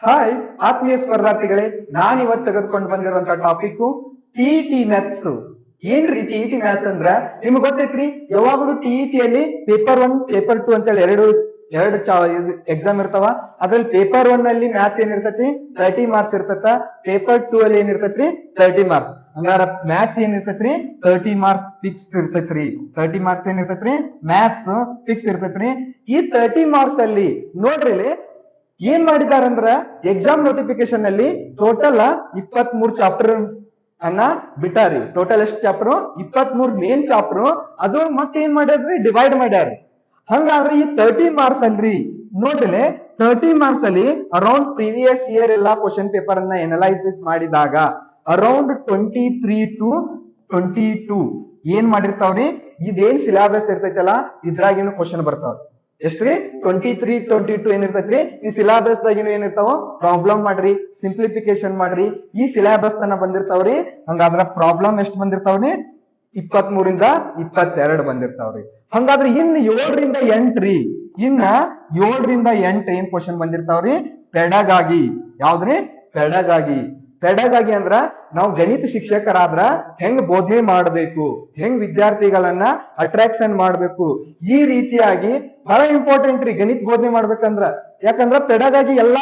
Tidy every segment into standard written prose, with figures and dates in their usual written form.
Hi ಆತ್ಮೀಯ ಸ್ಪರ್ಧಾರ್ಥಿಗಳೇ, ನಾನ್ ಇವತ್ತು ತೆಗೆದುಕೊಂಡು ಬಂದಿರುವಂತ ಟಾಪಿಕ್ ಟಿಇಟಿ ಮ್ಯಾಥ್ಸ್. ಏನ್ರಿ ಟಿಇಟಿ ಮ್ಯಾಥ್ಸ್ ಅಂದ್ರ ನಿಮ್ಗೆ ಗೊತ್ತೈತ್ರಿ. ಯಾವಾಗಲೂ ಟಿಇಟಿ ಅಲ್ಲಿ ಪೇಪರ್ 1 ಪೇಪರ್ 2 ಅಂತ ಹೇಳಿ ಎರಡು ಎಕ್ಸಾಮ್ ಇರ್ತಾವ. ಅದ್ರಲ್ಲಿ ಪೇಪರ್ 1 ಅಲ್ಲಿ ಮ್ಯಾಥ್ಸ್ ಏನಿರ್ತೈತಿ 30 ಮಾರ್ಕ್ಸ್ ಇರ್ತೈತ. ಪೇಪರ್ 2 ಅಲ್ಲಿ ಏನಿರ್ತೈತ್ರಿ 30 ಮಾರ್ಕ್ಸ್. ಹಂಗಾರ ಮ್ಯಾಥ್ಸ್ ಏನಿರ್ತೈತ್ರಿ 30 ಮಾರ್ಕ್ಸ್ ಫಿಕ್ಸ್ ಇರ್ತೈತ್ರಿ. 30 ಮಾರ್ಕ್ಸ್ ಏನಿರ್ತೈತ್ರಿ ಮ್ಯಾಥ್ಸ್ ಫಿಕ್ಸ್ ಇರ್ತೈತ್ರಿ. ಈ 30 ಮಾರ್ಕ್ಸ್ ಅಲ್ಲಿ ನೋಡ್ರಿ ಏನ್ ಮಾಡಿದಾರಂದ್ರ ಎಕ್ಸಾಮ್ ನೋಟಿಫಿಕೇಶನ್ ಅಲ್ಲಿ ಟೋಟಲ್ 23 ಚಾಪ್ಟರ್ ಅನ್ನ ಬಿಟ್ಟಾರಿ. ಟೋಟಲ್ ಎಷ್ಟು ಚಾಪ್ಟರ್? 23 main chapter. ಅದು ಮತ್ತೆ ಏನ್ ಮಾಡ್ಯಾರ್ರಿ ಡಿವೈಡ್ ಮಾಡ್ಯಾರ. ಹಂಗಾದ್ರೆ ಈ 30 ಮಾರ್ಕ್ಸ್ ಅಲ್ರಿ ನೋಡ್ರಿ 30 ಮಾರ್ಕ್ಸ್ ಅಲ್ಲಿ ಅರೌಂಡ್ ಪ್ರೀವಿಯಸ್ ಇಯರ್ ಎಲ್ಲಾ ಕ್ವಶನ್ ಪೇಪರ್ ಅನ್ನ ಎನಲೈಸಿಸ್ ಮಾಡಿದಾಗ ಅರೌಂಡ್ 23 to 22 ಏನ್ ಮಾಡಿರ್ತಾವ್ರಿ, ಇದೇನ್ ಸಿಲೆಬಸ್ ಇರ್ತೈತಲ್ಲ ಇದ್ರಾಗೇನು ಕ್ವಶನ್ ಬರ್ತಾವ. ಎಷ್ಟ್ರಿ 23, 22 ಏನಿರ್ತೈತ್ರಿ ಈ ಸಿಲೆಬಸ್ ದಾಗ ಏನಿರ್ತಾವ ಪ್ರಾಬ್ಲಮ್ ಮಾಡ್ರಿ, ಸಿಂಪ್ಲಿಫಿಕೇಶನ್ ಮಾಡ್ರಿ. ಈ ಸಿಲೆಬಸ್ ತನ ಬಂದಿರ್ತಾವ್ರಿ. ಹಂಗಾದ್ರ ಪ್ರಾಬ್ಲಮ್ ಎಷ್ಟು ಬಂದಿರ್ತಾವ್ರಿ 23ರಿಂದ 22 ಬಂದಿರ್ತಾವ್ರಿ. ಹಂಗಾದ್ರೆ ಇನ್ನು 7ರಿಂದ 8 ರೀ, ಇನ್ನ 7ರಿಂದ 8 ಏನ್ ಕ್ವಶನ್ ಬಂದಿರ್ತಾವ್ರಿ ಪೆಡಗಾಗಿ. ಯಾವ್ದ್ರಿ ಪೆಡಗಾಗಿ ಅಂದ್ರ ನಾವು ಗಣಿತ ಶಿಕ್ಷಕರಾದ್ರ ಹೆಂಗ್ ಬೋಧನೆ ಮಾಡ್ಬೇಕು, ಹೆಂಗ್ ವಿದ್ಯಾರ್ಥಿಗಳನ್ನ ಅಟ್ರಾಕ್ಷನ್ ಮಾಡ್ಬೇಕು, ಈ ರೀತಿಯಾಗಿ ಬಹಳ ಇಂಪಾರ್ಟೆಂಟ್ ರೀ ಗಣಿತ ಬೋಧನೆ ಮಾಡ್ಬೇಕಂದ್ರ. ಯಾಕಂದ್ರ ಪೆಡಗಾಗಿ ಎಲ್ಲಾ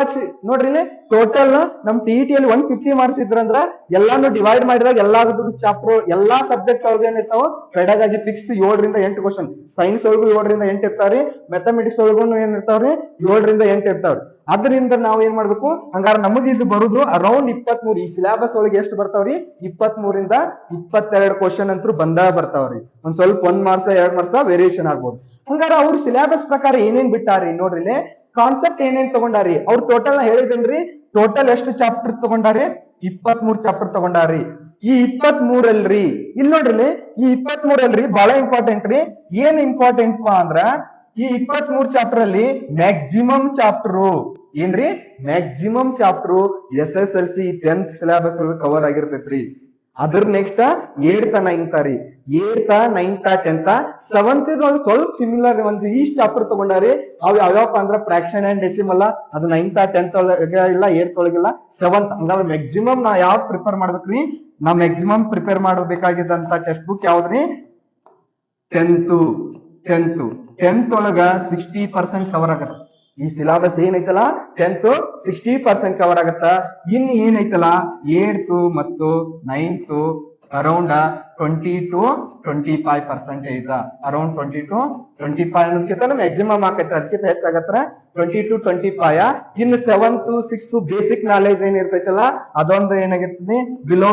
ನೋಡ್ರಿ ಟೋಟಲ್ ನಮ್ ಟಿಇಟಿ ಅಲ್ಲಿ 150 ಮಾರ್ಕ್ಸ್ ಇದ್ರಂದ್ರ ಎಲ್ಲಾನು ಡಿವೈಡ್ ಮಾಡಿದಾಗ ಎಲ್ಲಾದ್ರು ಚಾಪ್ಟರ್ ಎಲ್ಲಾ ಸಬ್ಜೆಕ್ಟ್ ಒಳಗೆ ಏನಿರ್ತಾವ ಪೆಡಗಾಗಿ ಫಿಕ್ಸ್ 7ರಿಂದ 8 ಕ್ವಶನ್. ಸೈನ್ಸ್ ಒಳಗೂ 7ರಿಂದ 8 ಇರ್ತಾವ್ರಿ, ಮ್ಯಾಥಮೆಟಿಕ್ಸ್ ಒಳಗೂ ಏನಿರ್ತಾವ್ರಿ 7ರಿಂದ 8 ಇರ್ತಾವ್ರಿ. ಅದರಿಂದ ನಾವ್ ಏನ್ ಮಾಡ್ಬೇಕು, ಹಂಗಾರ ನಮಗ್ ಇದು ಬರುದು ಅರೌಂಡ್ 23. ಈ ಸಿಲೆಬಸ್ ಒಳಗೆ ಎಷ್ಟು ಬರ್ತಾವ್ರಿ 23ರಿಂದ 22 ಕ್ವಶನ್ ಅಂತೂ ಬರ್ತಾವ್ರಿ. ಒಂದ್ ಸ್ವಲ್ಪ 1 ಮಾರ್ಕ್ಸ್ 2 ಮಾರ್ಕ್ಸ್ ವೇರಿಯೇಷನ್ ಆಗ್ಬೋದು. ಹಂಗಾರ ಅವ್ರ ಸಿಲೆಬಸ್ ಪ್ರಕಾರ ಏನೇನ್ ಬಿಟ್ಟಾರಿ ನೋಡ್ರಿ, ಕಾನ್ಸೆಪ್ಟ್ ಏನೇನ್ ತಗೊಂಡಾರಿ ಅವ್ರು ಟೋಟಲ್ ಹೇಳಿದನ್ರಿ. ಟೋಟಲ್ ಎಷ್ಟು ಚಾಪ್ಟರ್ ತಗೊಂಡಾರಿ 23 ಚಾಪ್ಟರ್ ತಗೊಂಡಾರಿ. ಈ 23 ಅಲ್ರಿ ಇಲ್ಲಿ ನೋಡ್ರಿ, ಈ 23 ಅಲ್ರಿ ಬಹಳ ಇಂಪಾರ್ಟೆಂಟ್ ರೀ. ಏನ್ ಇಂಪಾರ್ಟೆಂಟ್ ಅಂದ್ರ ಈ 23 ಚಾಪ್ಟರ್ ಅಲ್ಲಿ ಮ್ಯಾಕ್ಸಿಮಮ್ ಚಾಪ್ಟರ್ ಏನ್ರಿ maximum chapter SSLC 10th syllabus cover ಆಗಿರ್ತೈತ್ರಿ. ಅದ್ರ ನೆಕ್ಸ್ಟ್ 8th 9th ರೀ, 8th 9th 10th 7th ಸ್ವಲ್ಪ ಸಿಮಿಲರ್ ಒಂದು ಈಸ್ಟ್ ಚಾಪ್ಟರ್ ತಗೊಂಡಾರಿ. ಅವ್ ಯಾವ್ಯಾವಪ್ಪ ಅಂದ್ರ ಫ್ರಾಕ್ಷನ್ ಅಂಡ್ ಡೆಸಿಮಲ್, ಅದು 9th 10th ಒಳಗೆ ಇಲ್ಲ, 8th ಒಳಗಿಲ್ಲ, 7th. ಹಂಗಾದ್ರೆ ಮ್ಯಾಕ್ಸಿಮಮ್ ನಾ ಯಾವ್ದು ಪ್ರಿಪೇರ್ ಮಾಡ್ಬೇಕ್ರಿ, ನಾ ಮ್ಯಾಕ್ಸಿಮಮ್ ಪ್ರಿಪೇರ್ ಮಾಡಬೇಕಾಗಿದ್ದಂತ ಟೆಕ್ಸ್ಟ್ ಬುಕ್ ಯಾವ್ದ್ರಿ 10th ಒಳಗ 60% ಕವರ್ ಆಗತ್ತ. ಈ ಸಿಲೆಬಸ್ ಏನೈತಲ್ಲ 10th 60% ಕವರ್ ಆಗತ್ತ. ಇನ್ನು ಏನೈತಲ್ಲ 8th ಮತ್ತು 9th around 20 to 25% around 20 to 25 maximum ಆಕೈತೆ. ಅದಕ್ಕಿಂತ ಹೆಚ್ಚಾಗತ್ರ 20 to 25. ಇನ್ನು 7th 6th ಬೇಸಿಕ್ ನಾಲೆಜ್ ಏನ್ ಇರ್ತೈತಲ್ಲ ಅದೊಂದು ಏನಾಗಿರ್ತದೆ ಬಿಲೋ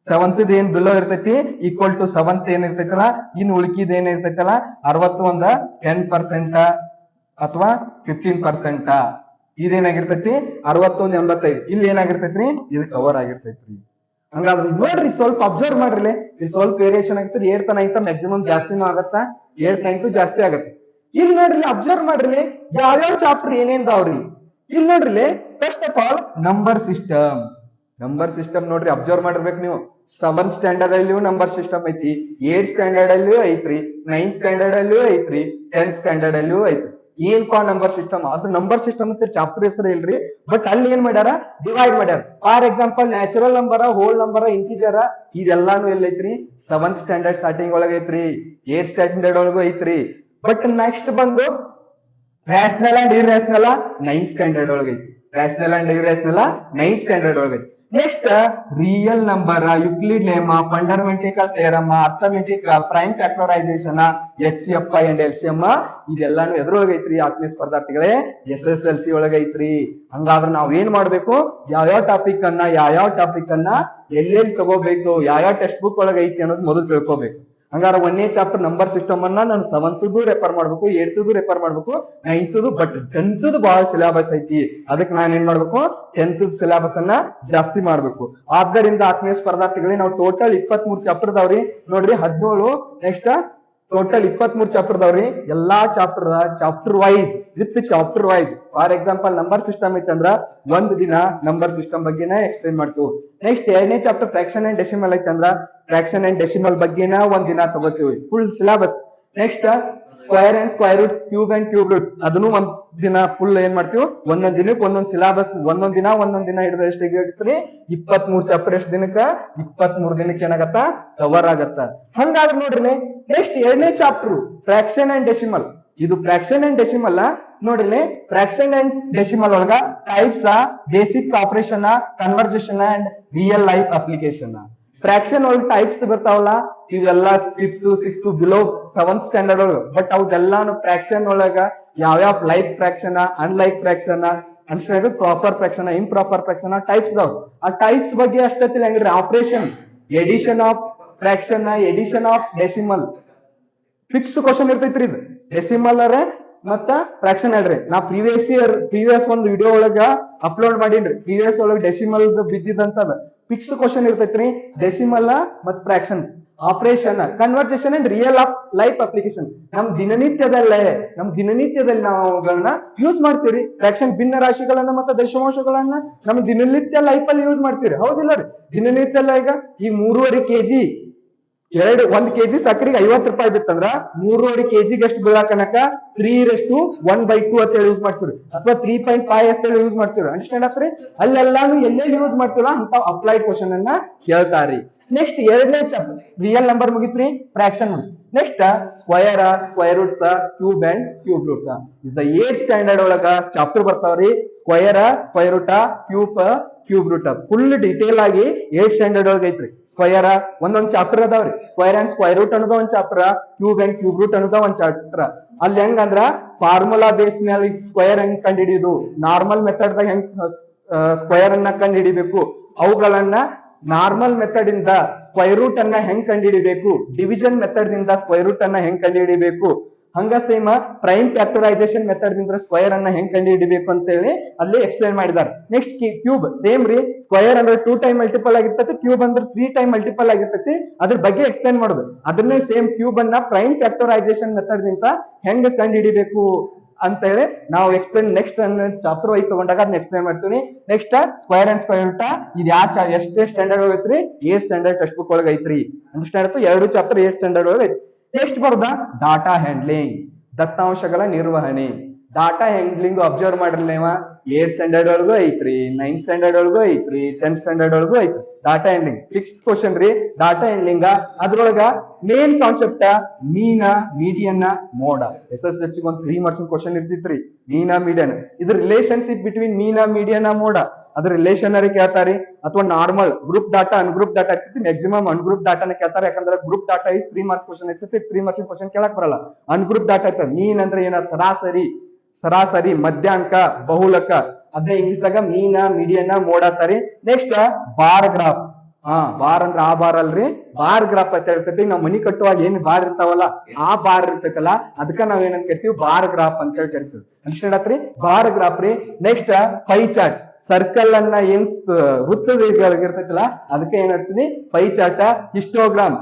7th ಏನ್ ಬಿಲೋ ಇರ್ತೈತಿ ಈಕ್ವಲ್ ಟು 7th ಏನ್ ಇರ್ತೈತಲ್ಲ. ಇನ್ನು ಉಳ್ಕಿದ್ ಏನ್ ಇರ್ತೈತಲ್ಲ 61 10% ಅಥವಾ 15%. ಇದೇನಾಗಿರ್ತೈತಿ 61 85. ಇಲ್ಲಿ ಏನಾಗಿರ್ತೈತ್ರಿ ಇದು ಕವರ್ ಆಗಿರ್ತೈತ್ರಿ. ಹಂಗಾದ್ರೆ ನೋಡ್ರಿ ಸ್ವಲ್ಪ ಅಬ್ಸರ್ವ್ ಮಾಡ್ರಿ, ಇಲ್ಲಿ ಸ್ವಲ್ಪ ವೇರಿಯೇಷನ್ ಆಗ್ತದೆ. 8th 9th ಮ್ಯಾಕ್ಸಿಮಮ್ ಜಾಸ್ತಿನೂ ಆಗತ್ತ, 8th 9th ಜಾಸ್ತಿ ಆಗತ್ತೆ. ಇಲ್ಲಿ ನೋಡ್ರಿ ಅಬ್ಸರ್ವ್ ಮಾಡ್ರಿ ಯಾವ್ಯಾವ ಚಾಪ್ಟರ್ ಏನೇನ್ದಾವ್ರಿ. ಇಲ್ಲಿ ನೋಡ್ರಿ first of all number system ನೋಡ್ರಿ ಅಬ್ಸರ್ವ್ ಮಾಡಿರ್ಬೇಕು ನೀವು. 7th ಸ್ಟ್ಯಾಂಡರ್ಡ್ ಅಲ್ಲಿಯೂ ನಂಬರ್ ಸಿಸ್ಟಮ್ ಐತಿ, 8th ಸ್ಟ್ಯಾಂಡರ್ಡ್ ಅಲ್ಲಿಯೂ ಐತ್ರಿ, 9th ಸ್ಟ್ಯಾಂಡರ್ಡ್ ಅಲ್ಲಿಯೂ ಐತ್ರಿ, 10th ಸ್ಟ್ಯಾಂಡರ್ಡ್ ಅಲ್ಲಿಯೂ ಐತ್ರಿ. ಏನ್ಪಾ ನಂಬರ್ ಸಿಸ್ಟಮ್, ಅದು ನಂಬರ್ ಸಿಸ್ಟಮ್ ಅಂತ ಚಾಪ್ಟರ್ ಹೆಸರು ಇಲ್ರಿ. ಬಟ್ ಅಲ್ಲಿ ಏನ್ ಮಾಡ್ಯಾರ ಡಿವೈಡ್ ಮಾಡ್ಯಾರ. For example natural number, whole number, integer ಇದೆಲ್ಲಾನು ಎಲ್ಲೈತ್ರಿ 7th ಸ್ಟ್ಯಾಂಡರ್ಡ್ ಸ್ಟಾರ್ಟಿಂಗ್ ಒಳಗ ಐತ್ರಿ, 8th ಸ್ಟ್ಯಾಂಡರ್ಡ್ ಒಳಗೂ ಐತ್ರಿ. ಬಟ್ ನೆಕ್ಸ್ಟ್ ಬಂದು rational and irrational 9th standard ಒಳಗೈತಿ. Rational and irrational 9th standard ಒಳಗೈತಿ. Next real number, Euclid lemma, fundamental theorem, arithmetic, prime factorisation, HCF and LCM ಇದೆಲ್ಲಾನು ಎದ್ರೊಳಗೈತ್ರಿ ಆತ್ಮೀಯ ಸ್ಪರ್ಧಾರ್ಥಿಗಳೇ SSLC ಒಳಗೈತ್ರಿ. ಹಂಗಾದ್ರೆ ನಾವ್ ಏನ್ ಮಾಡ್ಬೇಕು, ಯಾವ್ಯಾವ ಟಾಪಿಕ್ ಅನ್ನ ಎಲ್ಲೆಲ್ಲಿ ತಗೋಬೇಕು, ಯಾವ್ಯಾವ ಟೆಕ್ಸ್ಟ್ ಬುಕ್ ಒಳಗ ಐತಿ ಅನ್ನೋದು ಮೊದಲು ತಿಳ್ಕೊಬೇಕು. ಹಂಗಾರ 1ನೇ ಚಾಪ್ಟರ್ ನಂಬರ್ ಸಿಸ್ಟಮ್ ಅನ್ನ ನಾನು 7th ರೆಫರ್ ಮಾಡ್ಬೇಕು, 8th ರೆಫರ್ ಮಾಡ್ಬೇಕು, 9th ಬಟ್ 10th ಬಹಳ ಸಿಲೆಬಸ್ ಐತಿ. ಅದಕ್ಕೆ ನಾನು ಏನ್ ಮಾಡ್ಬೇಕು 10th ಸಿಲೆಬಸ್ ಅನ್ನ ಜಾಸ್ತಿ ಮಾಡ್ಬೇಕು. ಆದ್ದರಿಂದ ಆತ್ಮೀಯ ಸ್ಪರ್ಧಾರ್ಥಿಗಳೇ ನಾವು ಟೋಟಲ್ 23 ಚಾಪ್ಟರ್ ಅದಾವ್ರಿ ನೋಡ್ರಿ. 17 ನೆಕ್ಸ್ಟ್ ಟೋಟಲ್ 23 ಚಾಪ್ಟರ್ ಅದಾವ್ರಿ. ಎಲ್ಲಾ chapter wise for example number system ಐತಂದ್ರ ಒಂದ್ ದಿನ ನಂಬರ್ ಸಿಸ್ಟಮ್ ಬಗ್ಗೆನ ಎಕ್ಸ್ಪ್ಲೈನ್ ಮಾಡ್ತೀವಿ. ನೆಕ್ಸ್ಟ್ 2ನೇ ಚಾಪ್ಟರ್ ಫ್ರಾಕ್ಷನ್ ಅಂಡ್ ಡೆಸಿಮಲ್ ಐತಂದ್ರ ಫ್ರಾಕ್ಷನ್ ಅಂಡ್ ಡೆಸಿಮಲ್ ಬಗ್ಗೆನ ಒಂದ್ ದಿನ ತಗೋತೀವಿ full syllabus. Next square and square root, cube and cube root, ಅದನ್ನು ಒಂದ್ ದಿನ ಫುಲ್ ಏನ್ ಮಾಡ್ತೀವಿ, ಒಂದೊಂದ್ ದಿನಕ್ಕೆ ಒಂದೊಂದ್ ಸಿಲಾಬಸ್, ಒಂದೊಂದ್ ದಿನ ಹಿಡಿದ ಎಷ್ಟಿಗೆ ಇರ್ತೀರಿ, 23 ಚಾಪ್ಟರ್. ಎಷ್ಟು ದಿನಕ್ಕ? 23 ದಿನಕ್ಕೆ ಏನಾಗತ್ತ, ಕವರ್ ಆಗತ್ತ. ಹಂಗಾದ್ರೆ ನೋಡ್ರಿ, ನೆಕ್ಸ್ಟ್ 2ನೇ ಚಾಪ್ಟರ್ ಫ್ರಾಕ್ಷನ್ ಅಂಡ್ ಡೆಸಿಮಲ್. ಇದು ಫ್ರಾಕ್ಷನ್ ಅಂಡ್ ಡೆಸಿಮಲ್ ನೋಡ್ರಿ. ಫ್ರಾಕ್ಷನ್ ಅಂಡ್ ಡೆಸಿಮಲ್ ಒಳಗ types, basic operation, conversion and real life application. Fraction ಒಳಗ ಟೈಪ್ಸ್ ಬರ್ತಾವಲ್ಲ, ಇವೆಲ್ಲ 5th 6th below 7th standard ಒಳಗ. ಬಟ್ ಅವ್ದೆಲ್ಲಾನು ಫ್ರಾಕ್ಷನ್ ಒಳಗ ಯಾವ್ಯಾವ ಲೈಫ್ ಫ್ರಾಕ್ಷನ್, ಅನ್ಲೈಫ್ ಫ್ರಾಕ್ಷನ್, ಅನ್ಸ್ಟಾಂಡ್ proper fraction, improper fraction types ಅದಾವ. ಆ ಟೈಪ್ಸ್ ಬಗ್ಗೆ ಅಷ್ಟೊತ್ತಿಲ್ಲ ಹಂಗ್ರಿ. Operation, addition of fraction, addition of decimal, fixed question ಇರ್ತೈತ್ರಿ ಇದು. ಡೆಸಿಮಲ್ ಅರೆ ಮತ್ತ ಫ್ರಾಕ್ಷನ್ ಹೇಳ್ರಿ. ನಾ ಪ್ರೀವಿಯಸ್ ಒಂದು ವಿಡಿಯೋ ಒಳಗ ಅಪ್ಲೋಡ್ ಮಾಡೀನ್ರಿ. ಪ್ರೀವಿಯಸ್ ಒಳಗ ಡೆಸಿಮಲ್ ಬಿದ್ದಿದಂತದ ಫಿಕ್ಸ್ಡ್ ಕ್ವಶನ್ ಇರ್ತೈತ್ರಿ. ಡೆಸಿಮಲ್ ಮತ್ fraction, operation, conversion and real of life application. ನಮ್ ದಿನನಿತ್ಯದಲ್ಲಿ ನಾವು ಅವುಗಳನ್ನ ಯೂಸ್ ಮಾಡ್ತೀವಿ. ಫ್ರಾಕ್ಷನ್ ಭಿನ್ನ ರಾಶಿಗಳನ್ನ ಮತ್ತೆ ದಶಮಾಂಶಗಳನ್ನ ನಮ್ ದಿನನಿತ್ಯ ಲೈಫ್ ಅಲ್ಲಿ ಯೂಸ್ ಮಾಡ್ತೀರಿ, ಹೌದಿಲ್ಲ ರೀ? ದಿನನಿತ್ಯ ಈಗ 3.5 kg 1 kg ಸಕ್ಕರೆಗೆ 50 ರೂಪಾಯಿ ಬಿತ್ತಂದ್ರ 3.5 kg ಎಷ್ಟು ಬೀಳಾಕನಕ 3:1/2 ಅಂತ ಹೇಳಿ ಯೂಸ್ ಮಾಡ್ತೀವಿ, ಅಥವಾ 3.5 ಅಂತ ಹೇಳಿ ಯೂಸ್ ಮಾಡ್ತೀವಿ. ಅಂಡರ್ಸ್ಟ್ಯಾಂಡ್ ಆಗ್ತದೆ? ಅಲ್ಲೆಲ್ಲಾನು ಎಲ್ಲೆಲ್ಲಿ ಯೂಸ್ ಮಾಡ್ತೀವಲ್ಲ ಅಂತ ಅಪ್ಲೈಡ್ ಕ್ವಶನ್ ಅನ್ನ ಕೇಳ್ತಾರಿ. ನೆಕ್ಸ್ಟ್ 2ನೇ ಚಾಪ್ಟರ್ ರಿಯಲ್ ನಂಬರ್ ಮುಗಿತ್ರಿ, fraction. Next square, square roots, cube and cube roots. ಇದ 8th ಸ್ಟ್ಯಾಂಡರ್ಡ್ ಒಳಗ ಚಾಪ್ಟರ್ ಬರ್ತಾವ್ರಿ. Square, square root, cube root full detail ಆಗಿ 8th ಸ್ಟ್ಯಾಂಡರ್ಡ್ ಒಳಗ ಐತ್ರಿ. ಸ್ಕ್ವಯರ್ ಒಂದೊಂದ್ ಚಾಪ್ಟರ್ ಅದಾವ್ರಿ. ಸ್ಕ್ವಯರ್ ಅಂಡ್ ಸ್ಕ್ವೇರ್ ರೂಟ್ ಅನ್ನೋದ ಒಂದ್ chapter, cube and cube root ಅನ್ನೋದ ಒಂದ್ ಚಾಪ್ಟರ್. ಅಲ್ಲಿ ಹೆಂಗಂದ್ರ ಫಾರ್ಮುಲಾ ಬೇಸ್ ಮೇಲೆ ಸ್ಕ್ವಯರ್ ಹೆಂಗ್ ಕಂಡು ಹಿಡಿಯುದು, ನಾರ್ಮಲ್ ಮೆಥಡ್ ದಾಗ ಹೆಂಗ್ ಸ್ಕ್ವಯರ್ ಅನ್ನ ಕಂಡು ಹಿಡಿಬೇಕು, ಅವುಗಳನ್ನ ನಾರ್ಮಲ್ ಮೆಥಡ್ ಇಂದ ಸ್ಕ್ವೈರ್ ರೂಟ್ ಅನ್ನ ಹೆಂಗ್ ಕಂಡು ಹಿಡಿಬೇಕು, ಡಿವಿಷನ್ ಮೆಥಡ್ ನಿಂದ ಸ್ಕ್ವೈರ್ ರೂಟ್ ಅನ್ನ ಹೆಂಗ್ ಕಂಡು ಹಿಡಿಬೇಕು, ಹಂಗ ಸೇಮ್ ಪ್ರೈಮ್ ಫ್ಯಾಕ್ಟರೈಸೇಷನ್ ಮೆಥಡ್ ನಿಂದ ಸ್ಕ್ವಯರ್ ಅನ್ನ ಹೆಂಗ್ ಕಂಡು ಹಿಡಿಬೇಕು ಅಂತ ಹೇಳಿ ಅಲ್ಲಿ ಎಕ್ಸ್ಪ್ಲೈನ್ ಮಾಡಿದ್ದಾರೆ. ನೆಕ್ಸ್ಟ್ ಕ್ಯೂಬ್ ಸೇಮ್ ರೀ. ಸ್ಕ್ವಯರ್ ಅಂದ್ರೆ 2 ಟೈಮ್ ಮಲ್ಟಿಪಲ್ ಆಗಿರ್ತೈತಿ, ಕ್ಯೂಬ್ ಅಂದ್ರೆ 3 ಟೈಮ್ ಮಲ್ಟಿಪಲ್ ಆಗಿರ್ತೈತಿ. ಅದ್ರ ಬಗ್ಗೆ ಎಕ್ಸ್ಪ್ಲೈನ್ ಮಾಡೋದು. ಅದನ್ನೇ ಸೇಮ್ ಕ್ಯೂಬ್ ಅನ್ನ ಪ್ರೈಮ್ ಫ್ಯಾಕ್ಟರೈಸೇಷನ್ ಮೆಥಡ್ ನಿಂದ ಹೆಂಗ್ ಕಂಡು ಹಿಡಿಬೇಕು ಅಂತ ಹೇಳಿ ನಾವು ಎಕ್ಸ್ಪ್ಲೈನ್ ನೆಕ್ಸ್ಟ್ ಚಾಪ್ಟರ್ ವೈಸ್ ತಗೊಂಡಾಗ ಅದನ್ನ ಎಕ್ಸ್ಪ್ಲೈನ್ ಮಾಡ್ತೀನಿ. Next square and square root ಇದು ಎಷ್ಟೇ ಸ್ಟ್ಯಾಂಡರ್ಡ್ ಒಳಗ ಐತ್ರಿ? 8th ಸ್ಟ್ಯಾಂಡರ್ಡ್ ಟೆಕ್ಸ್ಟ್ ಬುಕ್ ಒಳಗ ಐತ್ರಿ. ಅಂಡರ್ಸ್ಟ್ಯಾಂಡ್ ಆಯ್ತು? 2 ಚಾಪ್ಟರ್ 8th ಸ್ಟ್ಯಾಂಡರ್ಡ್ ಒಳಗ ಐತಿ. ನೆಕ್ಸ್ಟ್ ಬರೋದ ಡಾಟಾ ಹ್ಯಾಂಡ್ಲಿಂಗ್, ದತ್ತಾಂಶಗಳ ನಿರ್ವಹಣೆ. ಡಾಟಾ ಹ್ಯಾಂಡ್ಲಿಂಗ್ ಅಬ್ಸರ್ವ್ ಮಾಡಿರ್ಲಿ ನೀವ, 8th ಸ್ಟ್ಯಾಂಡರ್ಡ್ ಒಳಗೂ ಐತ್ರಿ, 9th ಸ್ಟ್ಯಾಂಡರ್ಡ್ ಒಳಗೂ ಐತ್ರಿ, 10th ಸ್ಟ್ಯಾಂಡರ್ಡ್ ಒಳಗೂ ಐತ್ರಿ. ಡಾಟಾ ಹ್ಯಾಂಡ್ಲಿಂಗ್ ಫಿಕ್ಸ್ಡ್ ಕ್ವಶನ್ ರೀ. ಡಾಟಾ ಹ್ಯಾಂಡ್ಲಿಂಗ್ ಅದ್ರೊಳಗ ಮೇನ್ ಕಾನ್ಸೆಪ್ಟ್ ಮೀನ, ಮೀಡಿಯನ್, ಮೋಡ. SSLC ಒಂದು 3 ಮಾರ್ಕ್ಸ್ ಕ್ವಶನ್ ಇರ್ತಿತ್ರಿ, ಮೀನ, ಮೀಡಿಯನ್. ಇದ್ರ ರಿಲೇಶನ್ಶಿಪ್ ಬಿಟ್ವೀನ್ ಮೀನ, ಮೀಡಿಯನ್, ಮೋಡ ಅದ್ರ ರಿಲೇಷನ್ ಕೇಳ್ತಾರಿ. ಅಥವಾ normal group data, ungroup data ಇರ್ತೈತಿ. ಮ್ಯಾಕ್ಸಿಮಮ್ ಅನ್ಗ್ರೂಪ್ ಡಾಟಾನ ಕೇಳ್ತಾರೆ. ಯಾಕಂದ್ರೆ ಗ್ರೂಪ್ ಡಾಟಾ 3 ಮಾರ್ಕ್ಸ್ ಕ್ವಶನ್ ಇರ್ತೈತಿ, 3 ಮಾರ್ಕ್ಸ್ ಕ್ವಶನ್ ಕೇಳಕ್ ಬರಲ್ಲ. ಅನ್ಗ್ರೂಪ್ ಡಾಟಾ ಇರ್ತದೆ. ಮೀನ್ ಅಂದ್ರೆ ಏನ? ಸರಾಸರಿ, ಮಧ್ಯಾಂಕ, ಬಹುಲಕ. ಅದೇ ಇಂಗ್ಲಿಷ್ ದಾಗ ಮೀನ, ಮೀಡಿಯನ್, ಮೋಡ ಅಂತಾರಿ. Next bar graph. ಬಾರ್ ಅಂದ್ರ ಆ ಬಾರ್ ಅಲ್ರಿ, ಬಾರ್ ಗ್ರಾಫ್ ಅಂತ ಇರ್ತೈತಿ. ನಾವ್ ಮನಿ ಕಟ್ಟುವಾಗ ಏನ್ ಬಾರ್ ಇರ್ತಾವಲ್ಲ, ಆ ಬಾರ್ ಇರ್ತೈತಲ್ಲ, ಅದಕ್ಕ ನಾವ್ ಏನಂತ ಕರಿತೀವಿ? ಬಾರ್ ಗ್ರಾಫ್ ಅಂತ ಹೇಳಿ ಕರಿತೀವಿ. ಅಂಡರ್ಸ್ಟ್ಯಾಂಡ್ ಆತ್ರಿ? ಬಾರ್ ಗ್ರಾಫ್ ರೀ. Next pie chart. ಸರ್ಕಲ್ ಅನ್ನ ಏನ್ ವೃತ್ತದ ಇರ್ತೈತಲ್ಲ ಅದಕ್ಕೆ ಏನಿರ್ತದೆ? Pie chart. ಹಿಸ್ಟೋಗ್ರಾಮ್